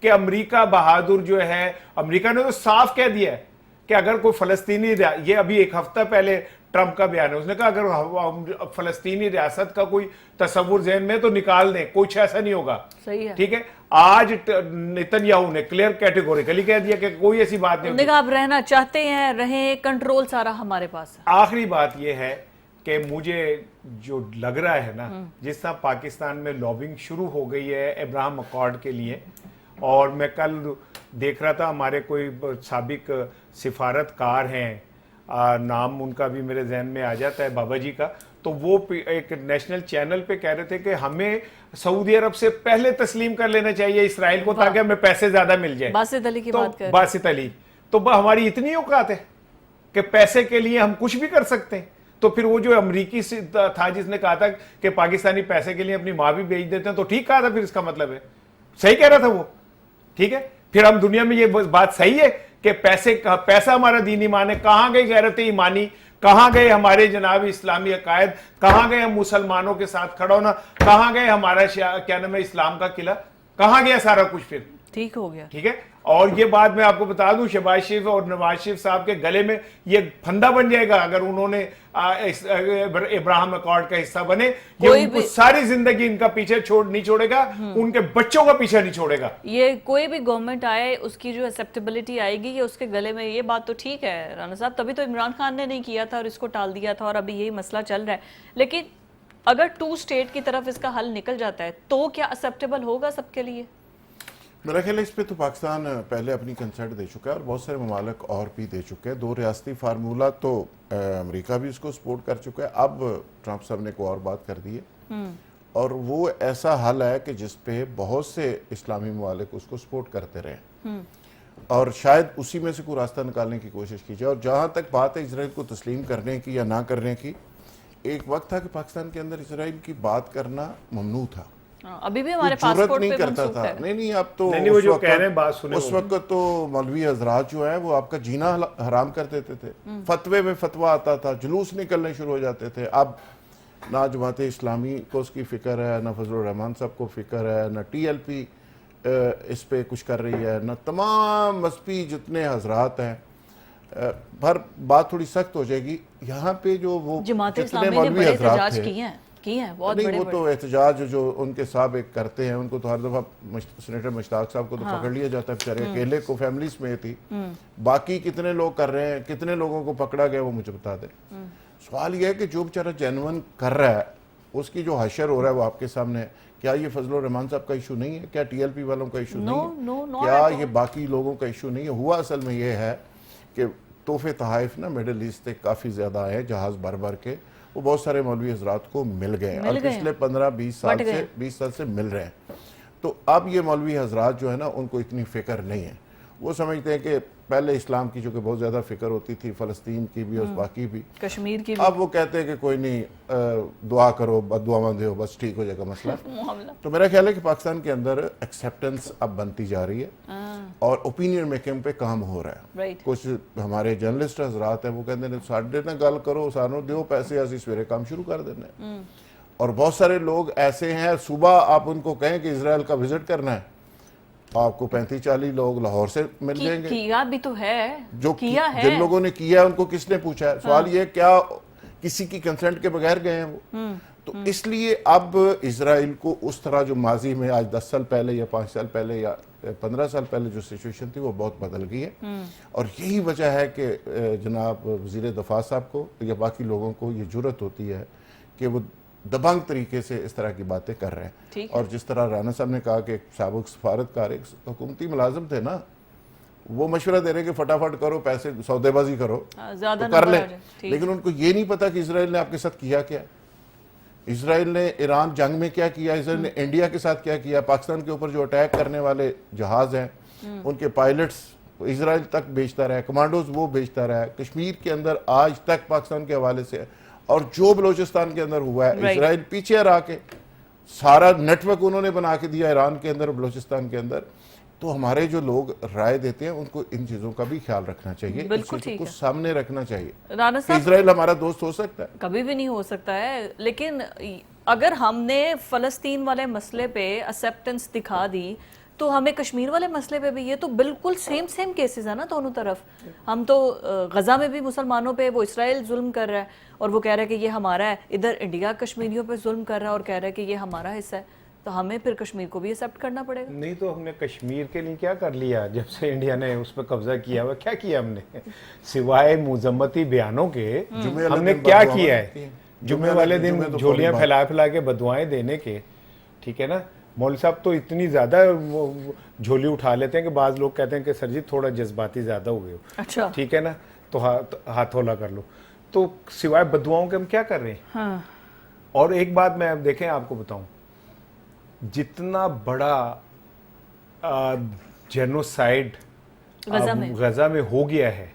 कि अमेरिका बहादुर जो है, अमेरिका ने तो साफ कह दिया है कि अगर कोई फलस्तीनी, ये अभी एक हफ्ता पहले ट्रंप का बयान है, उसने कहा अगर फलस्तीनी रियासत का कोई तस्वुर ज़हन में तो निकाल दें, कुछ ऐसा नहीं होगा। सही है, ठीक है, आज नेतन्याहू ने क्लियर कैटेगोरिकली कह दिया कि कोई ऐसी बात नहीं होगी। आप रहना चाहते हैं रहें, कंट्रोल सारा हमारे पास है। आखिरी बात यह है कि मुझे जो लग रहा है ना, जिस तरह पाकिस्तान में लॉबिंग शुरू हो गई है अब्राहम अकॉर्ड के लिए, और मैं कल देख रहा था हमारे कोई साबिक सिफारतकार हैं, नाम उनका भी मेरे जहन में आ जाता है, बाबा जी का, तो वो एक नेशनल चैनल पे कह रहे थे कि हमें सऊदी अरब से पहले तस्लीम कर लेना चाहिए इसराइल को ताकि हमें पैसे ज्यादा मिल जाए। बासित अली की बात कर, बासित अली, तो हमारी इतनी औकात है कि पैसे के लिए हम कुछ भी कर सकते हैं। तो फिर वो जो अमरीकी था जिसने कहा था कि पाकिस्तानी पैसे के लिए अपनी माँ भी बेच देते हैं, तो ठीक कहा था, फिर इसका मतलब है सही कह रहा था वो, ठीक है। फिर हम दुनिया में ये बात सही है कि पैसा हमारा दीन ईमान है, कहां गई गैरत ईमानी, कहां गए हमारे जनाब इस्लामी अकायद, कहां गए हम मुसलमानों के साथ खड़ा होना, कहां गए हमारा क्या नाम है इस्लाम का किला, कहां गया सारा कुछ? फिर ठीक हो गया, ठीक है। और ये बात मैं आपको बता दूं, शहबाज शरीफ और नवाज शरीफ साहब के गले में ये फंदा बन जाएगा अगर उन्होंने इब्राहिम अकॉर्ड का हिस्सा बने। ये उनको सारी जिंदगी इनका पीछे नहीं छोड़ेगा, उनके बच्चों का पीछे नहीं छोड़ेगा। ये कोई भी गवर्नमेंट आए उसकी जो एक्सेप्टेबिलिटी आएगी ये उसके गले में, ये बात तो ठीक है राना साहब, तभी तो इमरान खान ने नहीं किया था और इसको टाल दिया था और अभी यही मसला चल रहा है। लेकिन اگر 2 اسٹیٹ کی طرف اس کا حل نکل جاتا ہے تو کیا ایکسیپٹیبل ہوگا سب کے لیے؟ میرا خیال ہے اس پہ تو پاکستان پہلے اپنی کنسنٹ دے چکا ہے اور بہت سارے ممالک اور بھی دے چکے ہیں. 2 ریاستی فارمولہ تو امریکہ بھی اس کو سپورٹ کر چکا ہے. اب ٹرمپ صاحب نے کوئی اور بات کر دی ہے اور وہ ایسا حل ہے کہ جس پہ بہت سے اسلامی ممالک اس کو سپورٹ کرتے رہے اور شاید اسی میں سے کوئی راستہ نکالنے کی کوشش کی جائے. اور جہاں تک بات ہے اسرائیل کو تسلیم کرنے کی یا نہ کرنے کی, ایک وقت تھا کہ پاکستان کے اندر اسرائیل کی بات کرنا ممنوع تھا, ابھی بھی ہمارے جرت پاسپورٹ نہیں پہ کرتا منسوخ تھا. ہے. نہیں اب تو وہ جو کہہ رہے ہیں بات سنیں. اس وقت تو مولوی حضرات جو ہیں وہ آپ کا جینا حرام کر دیتے تھے, فتوے میں فتویٰ آتا تھا, جلوس نکلنے شروع ہو جاتے تھے. اب نہ جماعت اسلامی کو اس کی فکر ہے, نہ فضل الرحمان صاحب کو فکر ہے, نہ ٹی ایل پی اس پہ کچھ کر رہی ہے, نہ تمام مذہبی جتنے حضرات ہیں. پر بات تھوڑی سخت ہو جائے گی یہاں پہ. جو وہ جماعت جتنے اسلامی نے مولوی بڑے حضرات احتجاج تھے, کی ہیں بہت نہیں بڑے وہ بڑے. تو احتجاج جو ان کے صاحب ایک کرتے ہیں ان کو تو ہر دفعہ سینیٹر مشتاق صاحب کو تو پکڑ لیا جاتا ہے, بیچارے اکیلے کو فیملیز میں تھی. باقی کتنے لوگ کر رہے ہیں, کتنے لوگوں کو پکڑا گیا وہ مجھے بتا دیں. سوال یہ ہے کہ جو بیچارہ جینون کر رہا ہے اس کی جو حشر ہو رہا ہے وہ آپ کے سامنے ہے. کیا یہ فضل الرحمان صاحب کا ایشو نہیں ہے؟ کیا ٹی ایل پی والوں کا ایشو نہیں ہے؟ کیا یہ باقی لوگوں کا ایشو نہیں ہے؟ ہوا اصل میں یہ ہے کہ تحفے تحائف نا مڈل ایسٹ سے کافی زیادہ آئے ہیں جہاز بھر کے, وہ بہت سارے مولوی حضرات کو مل گئے ہیں اور پچھلے 15-20 سال سے مل رہے ہیں. تو اب یہ مولوی حضرات جو ہے نا ان کو اتنی فکر نہیں ہے. وہ سمجھتے ہیں کہ پہلے اسلام کی جو کہ بہت زیادہ فکر ہوتی تھی, فلسطین کی بھی اور باقی بھی, کشمیر کی بھی. اب وہ کہتے ہیں کہ کوئی نہیں, دعا کرو, بد دعاواں دو, بس ٹھیک ہو جائے گا مسئلہ. تو میرا خیال ہے کہ پاکستان کے اندر ایکسیپٹنس اب بنتی جا رہی ہے اور اوپینین میکنگ پہ کام ہو رہا ہے. کچھ ہمارے جرنلسٹ حضرات ہیں وہ کہتے ہیں ساڈے نہ گل کرو, سانو دیو پیسے, اسی سویرے کام شروع کر دینے. اور بہت سارے لوگ ایسے ہیں, صبح آپ ان کو کہیں کہ اسرائیل کا وزٹ کرنا ہے, آپ کو 35-40 لوگ لاہور سے مل جائیں گے. کیا بھی تو ہے, جو جن لوگوں نے کیا ہے ان کو کس نے پوچھا ہے؟ سوال یہ کیا کسی کی کنسنٹ کے بغیر گئے ہیں وہ؟ تو اس لیے اب اسرائیل کو اس طرح جو ماضی میں آج 10 سال پہلے یا 5 سال پہلے یا 15 سال پہلے جو سچویشن تھی وہ بہت بدل گئی ہے. اور یہی وجہ ہے کہ جناب وزیر دفاع صاحب کو یا باقی لوگوں کو یہ جرت ہوتی ہے کہ وہ دبنگ طریقے سے اس طرح کی باتیں کر رہے ہیں. اور جس طرح رانا صاحب نے کہا کہ ایک سابق سفارتکار ایک حکومتی ملازم تھے نا, وہ مشورہ دے رہے کہ فٹافٹ کرو, پیسے سودے بازی کرو تو کر لیں, لیکن ان کو یہ نہیں پتا کہ اسرائیل نے آپ کے ساتھ کیا کیا. اسرائیل نے ایران جنگ میں کیا کیا, اسرائیل نے انڈیا کے ساتھ کیا کیا, پاکستان کے اوپر جو اٹیک کرنے والے جہاز ہیں ان کے پائلٹس اسرائیل تک بھیجتا رہا ہے, کمانڈوز وہ بھیجتا رہا ہے. کشمیر کے اندر آج تک پاکستان کے حوالے سے, اور جو بلوچستان کے اندر ہوا ہے اسرائیل پیچھے رہا کے سارا نیٹ ورک انہوں نے بنا کے دیا ایران کے اندر, بلوچستان کے اندر. تو ہمارے جو لوگ رائے دیتے ہیں ان کو ان چیزوں کا بھی خیال رکھنا چاہیے, اس چیزوں کو سامنے رکھنا چاہیے. اسرائیل ہمارا دوست ہو سکتا ہے؟ کبھی بھی نہیں ہو سکتا ہے. لیکن اگر ہم نے فلسطین والے مسئلے پہ ایکسیپٹنس دکھا دی تو ہمیں کشمیر والے مسئلے پہ بھی, یہ تو بالکل سیم کیسز ہیں نا دونوں طرف. ہم تو غزہ میں بھی مسلمانوں پہ وہ اسرائیل ظلم کر رہا ہے اور وہ کہہ رہا ہے کہ یہ ہمارا ہے, ادھر انڈیا کشمیریوں پہ ظلم کر رہا ہے اور کہہ رہا ہے کہ یہ ہمارا حصہ ہے. تو ہمیں پھر کشمیر کو بھی ایکسیپٹ کرنا پڑے گا. نہیں تو ہم نے کشمیر کے لیے کیا کر لیا جب سے انڈیا نے اس پہ قبضہ کیا ہوا؟ کیا کیا ہم نے سوائے مذمتی بیانوں کے؟ ہم نے کیا کیا ہے؟ جمعے والے دن جھولیاں پھیلا کے بدوائیں دینے کے, ٹھیک ہے نا. مولوی صاحب تو اتنی زیادہ جھولی اٹھا لیتے ہیں کہ بعض لوگ کہتے ہیں کہ سر جی تھوڑا جذباتی زیادہ ہوئے ہو, اچھا ٹھیک ہے نا, تو ہاتھ ہولا کر لو. تو سوائے بددعاؤں کے ہم کیا کر رہے ہیں؟ اور ایک بات میں دیکھیں آپ کو بتاؤں, جتنا بڑا جینوسائیڈ غزہ میں ہو گیا ہے,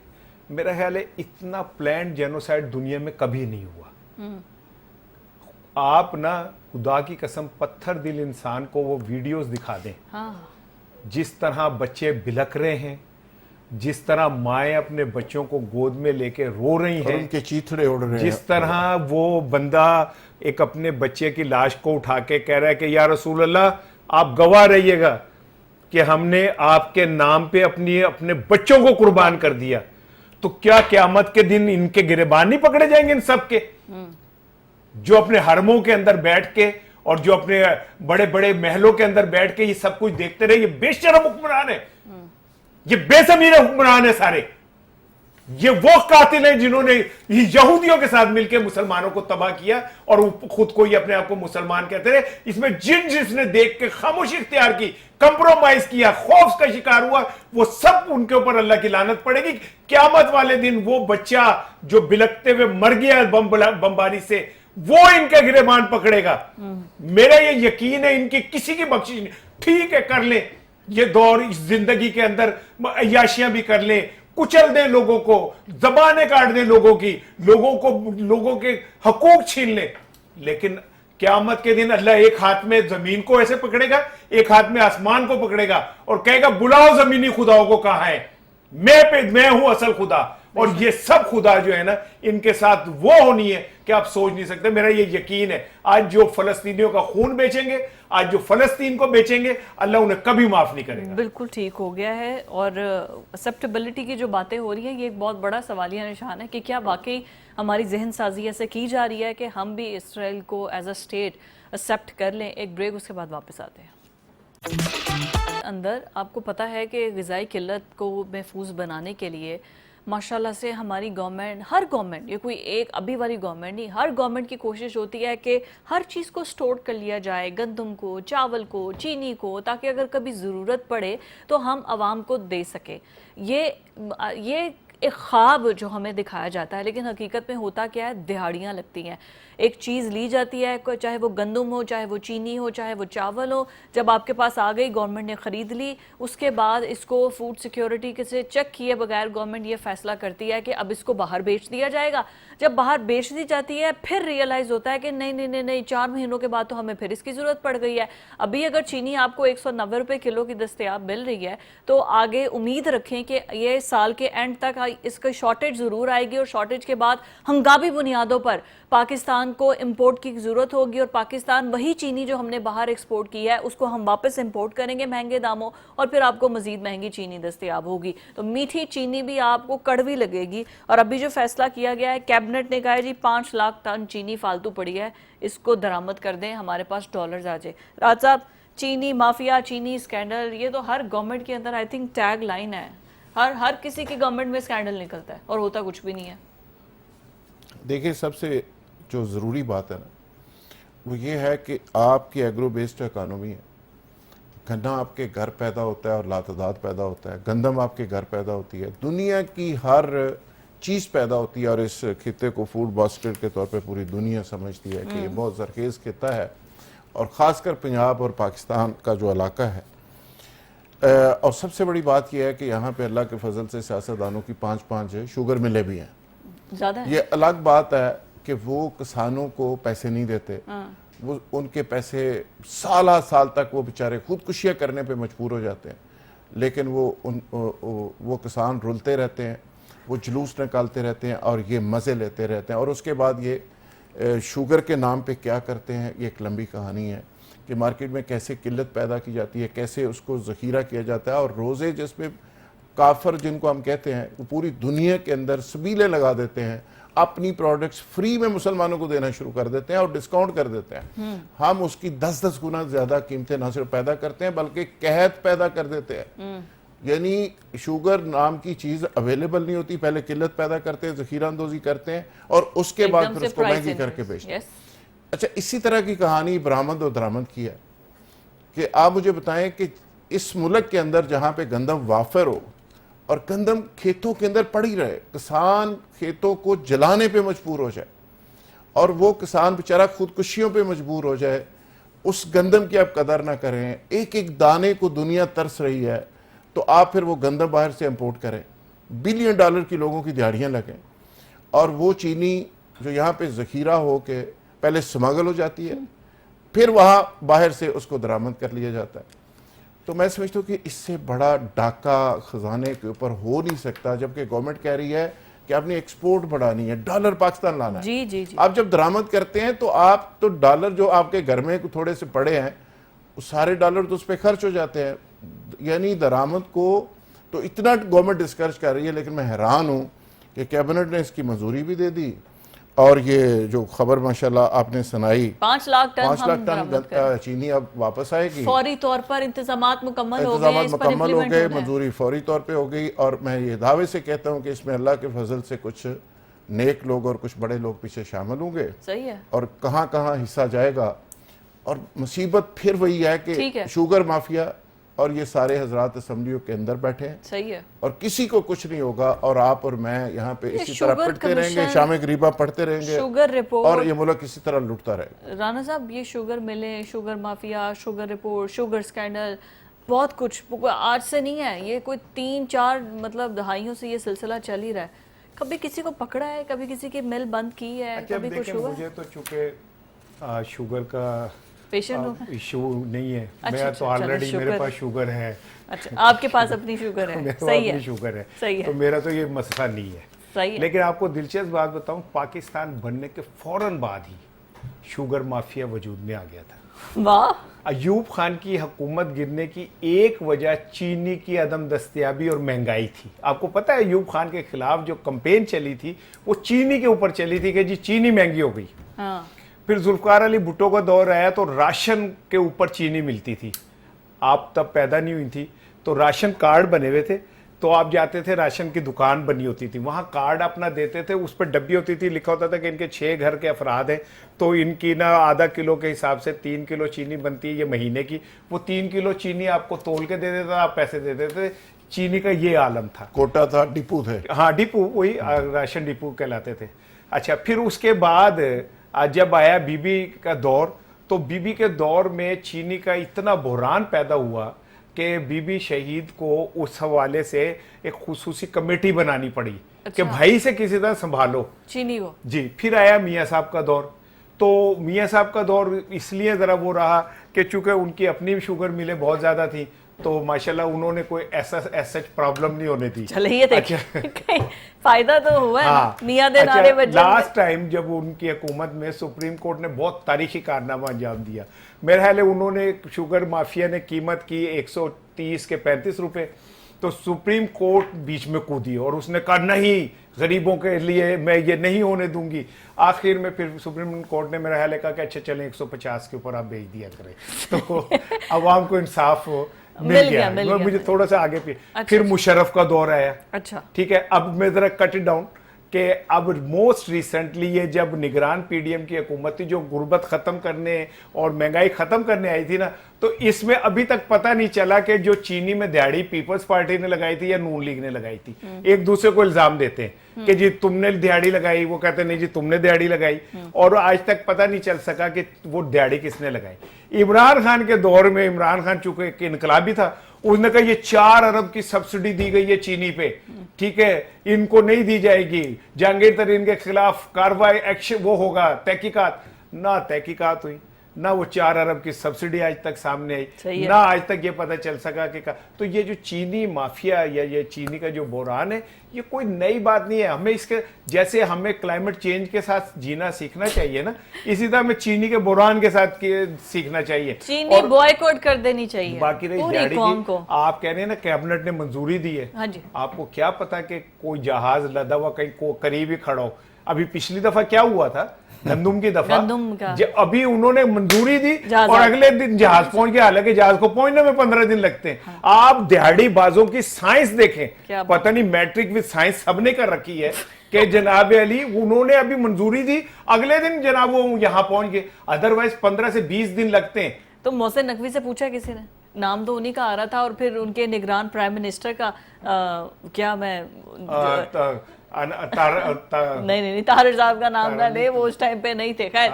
میرا خیال ہے اتنا پلانڈ جینوسائیڈ دنیا میں کبھی نہیں ہوا. آپ نا خدا کی قسم پتھر دل انسان کو وہ ویڈیوز دکھا دیں, جس طرح بچے بلک رہے ہیں, جس طرح مائیں اپنے بچوں کو گود میں لے کے رو رہی ہیں, ان کے چیتھڑے اڑ رہے ہیں, جس طرح وہ بندہ ایک اپنے بچے کی لاش کو اٹھا کے کہہ رہا ہے کہ یا رسول اللہ آپ گواہ رہیے گا کہ ہم نے آپ کے نام پہ اپنے بچوں کو قربان کر دیا. تو کیا قیامت کے دن ان کے گریبان نہیں پکڑے جائیں گے ان سب کے, جو اپنے حرموں کے اندر بیٹھ کے اور جو اپنے بڑے بڑے محلوں کے اندر بیٹھ کے یہ سب کچھ دیکھتے رہے؟ یہ بے شرم حکمران ہے, یہ بے ضمیر حکمران ہے سارے. ये वो कातिल हैं जिन्होंने यहूदियों के साथ मिलकर मुसलमानों को तबाह किया और वो खुद को ही अपने आप को मुसलमान कहते रहे। इसमें जिसने देख के खामोशी इख्तियार की, कंप्रोमाइज किया, खौफ का शिकार हुआ, वो सब उनके ऊपर अल्लाह की लानत पड़ेगी। क़यामत वाले दिन वो बच्चा जो बिलखते हुए मर गया बमबारी से, वो इनका गिरेबान पकड़ेगा। मेरा ये यकीन है इनकी किसी की बख्शिश नहीं। ठीक है, कर ले ये दौर, इस जिंदगी के अंदर अय्याशियां भी कर ले, कुचल दे लोगों को, जबानें काट दे लोगों की, लोगों के हकूक छीन ले, लेकिन क़यामत के दिन अल्लाह एक हाथ में जमीन को ऐसे पकड़ेगा, एक हाथ में आसमान को पकड़ेगा और कहेगा बुलाओ जमीनी खुदाओं को, कहां है? मैं हूं असल खुदा। और ये सब खुदा जो है ना, इनके साथ वो होनी है कि आप सोच नहीं सकते। मेरा ये यकीन है आज जो फलस्तीनियों का खून बेचेंगे, आज जो फलस्तीन को बेचेंगे, अल्लाह उन्हें कभी माफ नहीं करेगा। बिल्कुल ठीक हो गया है। और एक्सेप्टेबिलिटी की जो बातें हो रही हैं, ये एक बहुत बड़ा सवालिया निशान है कि क्या वाकई हमारी जहन साजी ऐसे की जा रही है कि हम भी इसराइल को एज अ स्टेट एक्सेप्ट कर लें। एक ब्रेक, उसके बाद वापस आते हैं। अंदर आपको पता है कि ग़िज़ाई किल्लत को महफूज बनाने के लिए माशाल्लाह से हमारी गवर्नमेंट, हर गवर्नमेंट, ये कोई एक अभी वाली गवर्नमेंट नहीं, हर गवर्नमेंट की कोशिश होती है कि हर चीज़ को स्टोर कर लिया जाए, गंदम को, चावल को, चीनी को, ताकि अगर कभी ज़रूरत पड़े तो हम आवाम को दे सकें। ये एक ख्वाब जो हमें दिखाया जाता है, लेकिन हकीकत में होता क्या है, दिहाड़ियाँ लगती हैं। एक चीज़ ली जाती है, चाहे वो गंदम हो, चाहे वो चीनी हो, चाहे वो चावल हो, जब आपके पास आ गई, गवर्नमेंट ने ख़रीद ली, उसके बाद इसको फूड सिक्योरिटी से चेक किए बगैर गवर्नमेंट ये फ़ैसला करती है कि अब इसको बाहर बेच दिया जाएगा। जब बाहर बेच दी जाती है, फिर रियलाइज़ होता है कि नहीं, 4 महीनों के बाद तो हमें फिर इसकी ज़रूरत पड़ गई है। अभी अगर चीनी आपको 190 रुपये किलो की दस्तयाब मिल रही है, तो आगे उम्मीद रखें कि ये साल के एंड तक इसका शॉर्टेज ज़रूर आएगी, और शॉर्टेज के बाद हंगामी बुनियादों पर पाकिस्तान को इंपोर्ट की ज़रूरत होगी, और पाकिस्तान वही चीनी जो हमने बाहर एक्सपोर्ट की है उसको हम वापस इंपोर्ट करेंगे महंगे दामों, और फिर आपको मज़ीद महंगी चीनी दस्तयाब होगी। तो मीठी चीनी भी आपको कड़वी लगेगी। और अभी जो फैसला किया गया है, कैबिनेट ने कहा है जी 5 लाख टन चीनी फालतू पड़ी है, इसको दरामद कर दें, हमारे पास डॉलर्स आ जाए। राज साहब, चीनी माफिया, चीनी स्कैंडल, ये तो हर गवर्नमेंट के अंदर आई थिंक टैग लाइन है। हर किसी की गवर्नमेंट में स्कैंडल निकलता है और होता कुछ भी नहीं है। देखिए, सबसे जो ज़रूरी बात है ना, वो ये है कि आपकी एग्रो बेस्ड इकानमी है। गन्ना आपके घर पैदा होता है और लातादाद पैदा होता है, गंदम आपके घर पैदा होती है, दुनिया की हर चीज़ पैदा होती है। और इस खिते को फूड बास्केट के तौर पे पूरी दुनिया समझती है कि ये बहुत ज़रखेज़ खिता है, और ख़ासकर पंजाब और पाकिस्तान का जो इलाका है। और सबसे बड़ी बात यह है कि यहाँ पे अल्लाह के फजल से सियासतदानों की 5 शुगर मिलें भी हैं। ज़्यादा ये अलग बात है कि वो किसानों को पैसे नहीं देते, वो उनके पैसे साल तक वो बेचारे खुदकुशियाँ करने पे मजबूर हो जाते हैं, लेकिन वो किसान रुलते रहते हैं, वो जुलूस निकालते रहते हैं और ये मज़े लेते रहते हैं। और उसके बाद ये शुगर के नाम पे क्या करते हैं, ये एक लंबी कहानी है कि मार्केट में कैसे किल्लत पैदा की जाती है, कैसे उसको ज़ख़ीरा किया जाता है। और रोज़े जिसमें काफर जिनको हम कहते हैं, वो पूरी दुनिया के अंदर सबीले लगा देते हैं, अपनी प्रोडक्ट्स फ्री में मुसलमानों को देना शुरू कर देते हैं और डिस्काउंट कर देते हैं। हम उसकी 10-10 गुना ज़्यादा कीमतें ना सिर्फ पैदा करते हैं बल्कि कहत पैदा कर देते हैं। यानी शुगर नाम की चीज़ अवेलेबल नहीं होती, पहले किल्लत पैदा करते हैं, ज़ख़ीरा अंदोज़ी करते हैं और उसके बाद फिर उसको महंगी करके बेचते हैं। अच्छा, इसी तरह की कहानी बरामद और दरामद की है कि आप मुझे बताएं कि इस मुल्क के अंदर जहाँ पे गंदम वाफर हो और गंदम खेतों के अंदर पड़ी रहे, किसान खेतों को जलाने पे मजबूर हो जाए और वो किसान बेचारा खुदकुशियों पे मजबूर हो जाए, उस गंदम की आप कदर ना करें, एक एक दाने को दुनिया तरस रही है, तो आप फिर वो गंदम बाहर से इंपोर्ट करें, बिलियन डॉलर की लोगों की दिहाड़ियाँ लगें, और वो चीनी जो यहाँ पे ज़ख़ीरा हो के पहले स्मगल हो जाती है, फिर वहाँ बाहर से उसको दरामद कर लिया जाता है। तो मैं समझता हूँ कि इससे बड़ा डाका खजाने के ऊपर हो नहीं सकता, जबकि गवर्नमेंट कह रही है कि आपने एक्सपोर्ट बढ़ानी है, डॉलर पाकिस्तान लाना है। जी जी जी। आप जब दरामद करते हैं तो आप तो डॉलर जो आपके घर में थोड़े से पड़े हैं, वो सारे डॉलर तो उस पर खर्च हो जाते हैं। यानी दरामद को तो इतना गवर्नमेंट डिस्करेज कर रही है, लेकिन मैं हैरान हूँ कि कैबिनेट ने इसकी मंजूरी भी दे दी اور یہ جو خبر ماشاءاللہ آپ نے سنائی 5 لاکھ ٹن 5 لاکھ ہم ٹن برآمد کر چینی اب واپس آئے گی. فوری طور پر انتظامات مکمل ہو گئے ہیں، انتظامات اس پر مکمل ہو implement گئے، ہونا ہے۔ منظوری فوری طور پہ ہو گئی، اور میں یہ دعوے سے کہتا ہوں کہ اس میں اللہ کے فضل سے کچھ نیک لوگ اور کچھ بڑے لوگ پیچھے شامل ہوں گے، صحیح ہے، اور کہاں کہاں حصہ جائے گا. اور مصیبت پھر وہی ہے ٹھیک کہ ہے۔ شوگر مافیا اور یہ سارے حضرات اسمبلیوں کے اندر بیٹھے ہیں، صحیح ہے۔ اور کسی کو کچھ نہیں ہوگا، اور آپ اور میں یہاں پہ اسی طرح شوگر پڑھتے رہیں گے، کمیشن، شام غریبہ پڑھتے رہیں گے، شوگر رپورٹ، اور یہ ملک اسی طرح لٹتا رہے گا. رانا صاحب یہ شوگر ملیں، sugar mafia, sugar report, sugar scandal, بہت کچھ آج سے نہیں ہے، یہ کوئی 3-4 مطلب دہائیوں سے یہ سلسلہ چل ہی رہا ہے. کبھی کسی کو پکڑا ہے، کبھی کسی کی مل بند کی ہے، اچھا کبھی کچھ دیکھیں، ہوا مجھے تو چونکہ شوگر کا پیشنٹ ہو؟ ایشو نہیں ہے، اچھا، میں تو چلو، آلریڈی میرے شکر پاس ہے۔ شوگر ہے، اچھا آپ کے پاس اپنی شوگر ہے، میرے پاس صحیح ہے، اپنی شوگر ہے، صحیح ہے، تو میرا تو یہ مسئلہ نہیں ہے. صحیح ہے۔ لیکن آپ کو دلچسپ بات بتاؤں، پاکستان بننے کے فوراً بعد ہی شوگر مافیا وجود میں آ گیا تھا. واہ، ایوب خان کی حکومت گرنے کی ایک وجہ چینی کی عدم دستیابی اور مہنگائی تھی. آپ کو پتہ ہے ایوب خان کے خلاف جو کمپین چلی تھی وہ چینی کے اوپر چلی تھی کہ جی چینی مہنگی ہو گئی. ہاں، پھر ذوالفقار علی بھٹو کا دور آیا تو راشن کے اوپر چینی ملتی تھی. آپ تب پیدا نہیں ہوئی تھی، تو راشن کارڈ بنے ہوئے تھے، تو آپ جاتے تھے، راشن کی دکان بنی ہوتی تھی، وہاں کارڈ اپنا دیتے تھے، اس پہ ڈبی ہوتی تھی، لکھا ہوتا تھا کہ ان کے 6 گھر کے افراد ہیں، تو ان کی نا آدھا کلو کے حساب سے 3 کلو چینی بنتی ہے یہ مہینے کی. وہ 3 کلو چینی آپ کو تول کے دے دیتا، آپ پیسے دے دیتے. چینی کا یہ عالم تھا. کوٹا تھا، ڈپو تھے. ہاں ڈپو، وہی راشن ڈپو کہلاتے تھے. اچھا پھر اس کے بعد جب آیا بی بی کا دور، تو بی بی کے دور میں چینی کا اتنا بحران پیدا ہوا کہ بی بی شہید کو اس حوالے سے ایک خصوصی کمیٹی بنانی پڑی کہ بھائی سے کسی طرح سنبھالو چینی کو. جی. پھر آیا میاں صاحب کا دور، تو میاں صاحب کا دور اس لیے ذرا وہ رہا کہ چونکہ ان کی اپنی شوگر ملیں بہت زیادہ تھیں، تو ماشاءاللہ انہوں نے کوئی ایسا پرابلم نہیں ہونے دی. چلے یہ دیکھیں فائدہ تو ہوا ہے، میاں دے اچھا نعرے بجے. لاسٹ ٹائم جب ان کی حکومت میں سپریم کورٹ نے بہت تاریخی کارنامہ انجام دیا. میرے خیال ہے انہوں نے شوگر مافیا نے قیمت کی 130 کے 35 روپے، تو سپریم کورٹ بیچ میں کودی اور اس نے کہا نہیں، غریبوں کے لیے میں یہ نہیں ہونے دوں گی. آخر میں پھر سپریم کورٹ نے میرا خیال ہے کہا کہ اچھا چلیں 150 کے اوپر آپ بھیج دیا کریں، تو عوام کو انصاف مل گیا. مجھے تھوڑا سا آگے پھر مشرف کا دور آیا. اچھا ٹھیک ہے، اب میں ذرا کٹ اٹ ڈاؤن کہ اب موسٹ ریسنٹلی یہ جب نگران پی ڈی ایم کی حکومت تھی جو غربت ختم کرنے اور مہنگائی ختم کرنے آئی تھی نا، تو اس میں ابھی تک پتہ نہیں چلا کہ جو چینی میں دیہڑی پیپلز پارٹی نے لگائی تھی یا نون لیگ نے لگائی تھی. ایک دوسرے کو الزام دیتے ہیں کہ جی تم نے دیہڑی لگائی، وہ کہتے ہیں نہیں جی تم نے دیہڑی لگائی، اور آج تک پتہ نہیں چل سکا کہ وہ دیہڑی کس نے لگائی. عمران خان کے دور میں، عمران خان چونکہ ایک انقلابی تھا، اس نے کہا یہ 4 ارب کی سبسڈی دی گئی ہے چینی پہ، ٹھیک ہے، ان کو نہیں دی جائے گی. جہانگیر ترین کے خلاف کارروائی ایکشن وہ ہوگا، تحقیقات. نہ تحقیقات ہوئی، نہ وہ 4 ارب کی سبسڈی آج تک سامنے آئی، نہ آج تک یہ پتہ چل سکا کہ تو یہ جو چینی مافیا یا یہ چینی کا جو بحران ہے یہ کوئی نئی بات نہیں ہے. ہمیں اس کے جیسے ہمیں کلائمیٹ چینج کے ساتھ جینا سیکھنا چاہیے نا، اسی طرح ہمیں چینی کے بحران کے ساتھ سیکھنا چاہیے. چینی بوائیکاٹ کر دینی چاہیے باقی رہی پوری دیہڑی قوم کی، کو. آپ کہہ رہے ہیں نا کیبنٹ نے منظوری دی ہے. ہاں جی. آپ کو کیا پتا کہ کوئی جہاز لدا ہوا کہیں قریب ہی کھڑا ہو. ابھی پچھلی دفعہ کیا ہوا تھا، گندم کی دفعہ، گندم کا ابھی انہوں نے منظوری دی اور اگلے دن جہاز پہنچ گیا، حالانکہ جہاز کو پہنچنے میں 15 دن لگتے ہیں. آپ دیہڑی بازوں کی سائنس دیکھیں، پتہ نہیں میٹرک وتھ سائنس سب نے کر رکھی ہے کہ جناب علی انہوں نے ابھی منظوری دی، اگلے دن جناب وہ یہاں پہنچ گئے، ادروائز 15 سے 20 دن لگتے ہیں. تو محسن نقوی سے پوچھا کسی نے، نام تو انہی کا آ رہا تھا، اور پھر ان کے نگران پرائم منسٹر کا کیا میں نہیں طاہر صاحب کا نام نہ لے، وہ اس ٹائم پہ نہیں تھے. خیر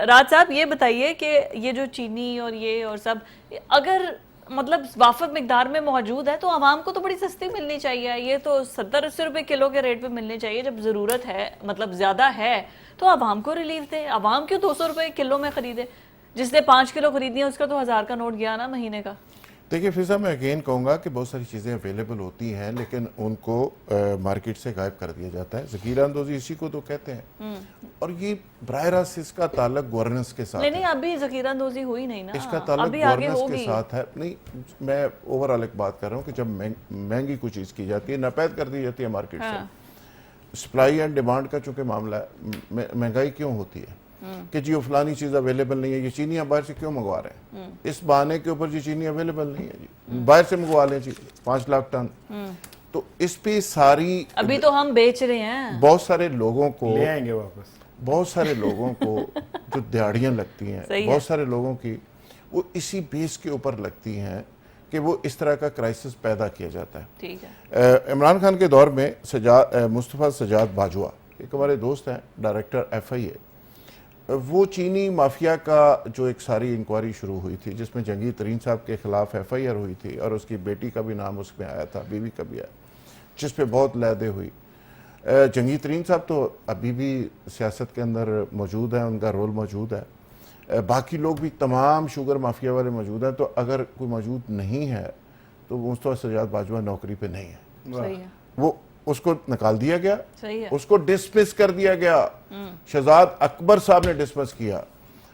راج صاحب یہ بتائیے کہ یہ جو چینی اور یہ اور سب اگر مطلب وافر مقدار میں موجود ہے تو عوام کو تو بڑی سستی ملنی چاہیے. یہ تو 70-80 روپے کلو کے ریٹ پہ ملنی چاہیے. جب ضرورت ہے مطلب زیادہ ہے تو عوام کو ریلیف دیں. عوام کیوں 200 روپے کلو میں خریدے؟ جس نے 5 کلو خریدی ہے اس کا تو 1000 کا نوٹ گیا نا مہینے کا. دیکھیے فضا، میں اگین کہوں گا کہ بہت ساری چیزیں اویلیبل ہوتی ہیں لیکن ان کو مارکیٹ سے غائب کر دیا جاتا ہے. ذخیرہ اندوزی اسی کو تو کہتے ہیں، اور یہ براہ راست اس کا تعلق گورننس کے ساتھ ہے. نہیں ابھی ذخیرہ اندوزی ہوئی نہیں نا، اس کا تعلق ابھی آگے گورننس کے ہوگی. ساتھ ہے. نہیں، میں اوورآل ایک بات کر رہا ہوں کہ جب مہنگی کوئی چیز کی جاتی ہے، ناپید کر دی جاتی ہے مارکیٹ سے، سپلائی اینڈ ڈیمانڈ کا چونکہ معاملہ ہے، مہنگائی کیوں ہوتی ہے کہ جی وہ فلانی چیز اویلیبل نہیں ہے، یہ چینیاں باہر سے کیوں منگوا رہے ہیں؟ اس بہانے کے اوپر جی چینی اویلیبل نہیں ہے جی، باہر سے منگوا لیں جی 5 لاکھ ٹن. تو اس پہ ساری ابھی تو ہم بیچ رہے ہیں. بہت سارے لوگوں کو لے آئیں گے واپس. بہت سارے لوگوں کو جو دیہڑیاں لگتی ہیں، بہت سارے لوگوں کی وہ اسی بیس کے اوپر لگتی ہیں کہ وہ اس طرح کا کرائسس پیدا کیا جاتا ہے. ٹھیک ہے. عمران خان کے دور میں مصطفیٰ سجاد باجوہ ایک ہمارے دوست ہیں، ڈائریکٹر FIA، وہ چینی مافیا کا جو ایک ساری انکوائری شروع ہوئی تھی جس میں جہانگیر ترین صاحب کے خلاف FIR ہوئی تھی اور اس کی بیٹی کا بھی نام اس میں آیا تھا، بیوی کا بھی آیا، جس پہ بہت لیدے ہوئی. جہانگیر ترین صاحب تو ابھی بھی سیاست کے اندر موجود ہیں، ان کا رول موجود ہے، باقی لوگ بھی تمام شوگر مافیا والے موجود ہیں. تو اگر کوئی موجود نہیں ہے تو مصطفیٰ سجاد باجوہ نوکری پہ نہیں ہے. صحیح ہے. وہ اس کو نکال دیا گیا، صحیح ہے. اس کو ڈسمس کر دیا گیا. شہزاد اکبر صاحب نے ڈسمس کیا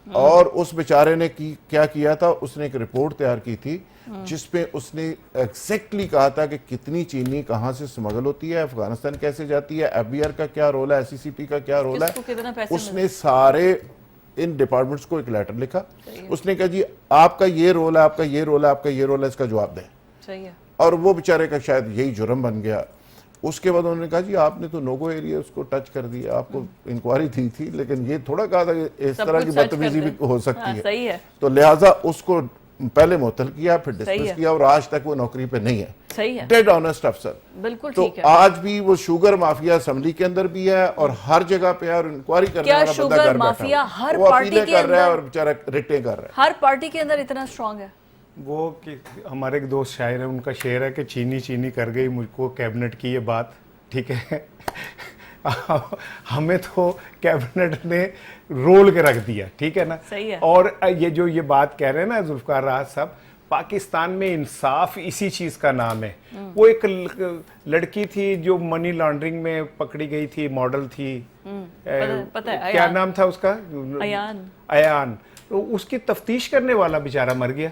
اور اس بیچارے نے کیا کیا تھا، اس نے ایک رپورٹ تیار کی تھی جس پہ اس نے ایگزیکٹلی کہا تھا کہ کتنی چینی کہاں سے سمگل ہوتی ہے، افغانستان کیسے جاتی ہے، FBR کا کیا رول ہے، SCCP کا کیا رول ہے. کس کو کتنا پیسے اس نے سارے ان ڈپارٹمنٹس کو ایک لیٹر لکھا، اس نے کہا جی آپ کا یہ رول ہے، آپ کا یہ رول ہے، آپ کا یہ رول ہے، اس کا جواب دیں. صحیح ہے. اور وہ بیچارے کا شاید یہی جرم بن گیا. اس کے بعد انہوں نے کہا جی آپ نے تو نوگو ایریا اس کو ٹچ کر دیا، آپ کو انکوائری دی تھی، لیکن یہ تھوڑا کہا تھا کہ اس طرح کی بدتمیزی بھی ہو سکتی ہے. صحیح ہے. تو لہٰذا اس کو پہلے معطل کیا، پھر ڈسمس کیا، اور آج تک وہ نوکری پہ نہیں ہے. صحیح ہے. ڈیڈ آنسٹ افسر. بالکل تو ٹھیک ہے. آج بھی وہ شوگر مافیا اسمبلی کے اندر بھی ہے اور ہر جگہ پہ ہے، اور انکوائری کرنے والا بندہ گھر بیٹھا ہے، وہ اپیلیں کر رہا ہے اور بیچارہ رٹیں کر رہا ہے. ہر پارٹی کے اندر اتنا اسٹرانگ ہے. وہ ہمارے ایک دوست شاعر ہے، ان کا شعر ہے کہ چینی چینی کر گئی مجھ کو کیبنٹ کی یہ بات. ٹھیک ہے، ہمیں تو کیبنٹ نے رول کے رکھ دیا. ٹھیک ہے نا. صحیح ہے. اور یہ بات کہہ رہے ہیں نا ذوالفقار راحت صاحب، پاکستان میں انصاف اسی چیز کا نام ہے. وہ ایک لڑکی تھی جو منی لانڈرنگ میں پکڑی گئی تھی، ماڈل تھی، کیا نام تھا اس کا؟ ایان. اس کی تفتیش کرنے والا بیچارہ مر گیا.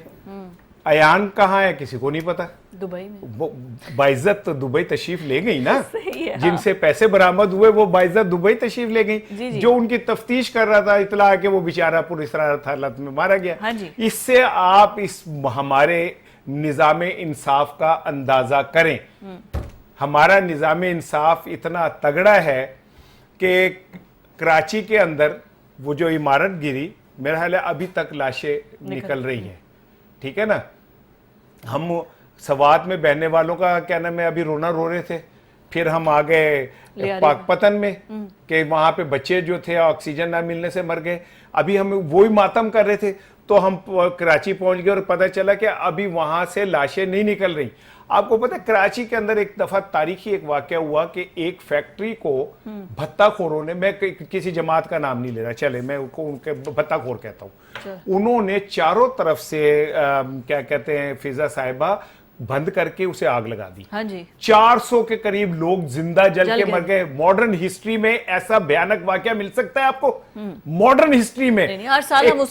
ایان کہاں ہے کسی کو نہیں پتا. دبئی میں باعزت تو دبئی تشریف لے گئی نا. صحیح ہے. جن سے پیسے برآمد ہوئے وہ باعزت دبئی تشریف لے گئی. جو ان کی تفتیش کر رہا تھا اطلاع کہ وہ بیچارہ پر اسرارت حالت میں مارا گیا. اس سے آپ اس ہمارے نظام انصاف کا اندازہ کریں. ہمارا نظام انصاف اتنا تگڑا ہے کہ کراچی کے اندر وہ جو عمارت گری، میرا خیال ہے ابھی تک لاشیں نکل رہی ہیں. ٹھیک ہے نا. ہم سوات میں بہنے والوں کا کیا نام ہے ابھی رونا رو رہے تھے، پھر ہم آ گئے پاک پتن میں کہ وہاں پہ بچے جو تھے آکسیجن نہ ملنے سے مر گئے. ابھی ہم وہی ماتم کر رہے تھے تو ہم کراچی پہنچ گئے اور پتہ چلا کہ ابھی وہاں سے لاشیں نہیں نکل رہی. آپ کو پتہ ہے کراچی کے اندر ایک دفعہ تاریخی ایک واقعہ ہوا کہ ایک فیکٹری کو بھتہ خوروں نے، میں کسی جماعت کا نام نہیں لے رہا، چلے میں ان کے بھتہ خور کہتا ہوں، انہوں نے چاروں طرف سے کیا کہتے ہیں فضا صاحبہ بند کر کے اسے آگ لگا دی. 400 کے قریب لوگ زندہ جل کے مر گئے. ماڈرن ہسٹری میں ایسا بھیانک واقعہ مل سکتا ہے آپ کو؟ ماڈرن ہسٹری میں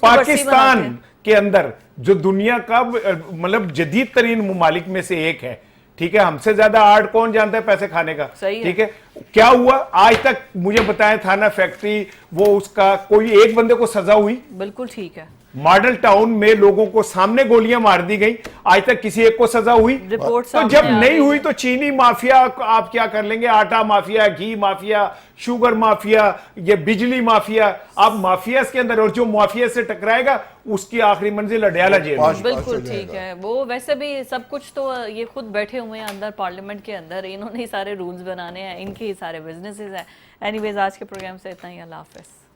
پاکستان کے اندر جو دنیا کا مطلب جدید ترین ممالک میں سے ایک ہے. ٹھیک ہے، ہم سے زیادہ آرٹ کون جانتا ہے پیسے کھانے کا. ٹھیک ہے، کیا ہوا آج تک مجھے بتائیں تھانہ فیکٹری وہ اس کا کوئی ایک بندے کو سزا ہوئی؟ بالکل ٹھیک ہے. ماڈل ٹاؤن میں لوگوں کو سامنے گولیاں مار دی گئی، آج تک کسی ایک کو سزا ہوئی؟ تو جب نہیں ہوئی تو چینی مافیا آپ کیا کر لیں گے؟ آٹا مافیا، گھی مافیا، شوگر مافیا، یہ بجلی مافیا. آپ مافیاز کے اندر، اور جو مافیا سے ٹکرائے گا اس کی آخری منزل اڈیالہ جیل. بالکل ٹھیک ہے. وہ ویسے بھی سب کچھ تو یہ خود بیٹھے ہوئے ہیں اندر پارلیمنٹ کے اندر، انہوں نے ہی سارے رولز بنانے ہیں، ان کے ہی سارے بزنسز ہیں. اینی ویز آج کے پروگرام سے اتنا ہی. اللہ حافظ.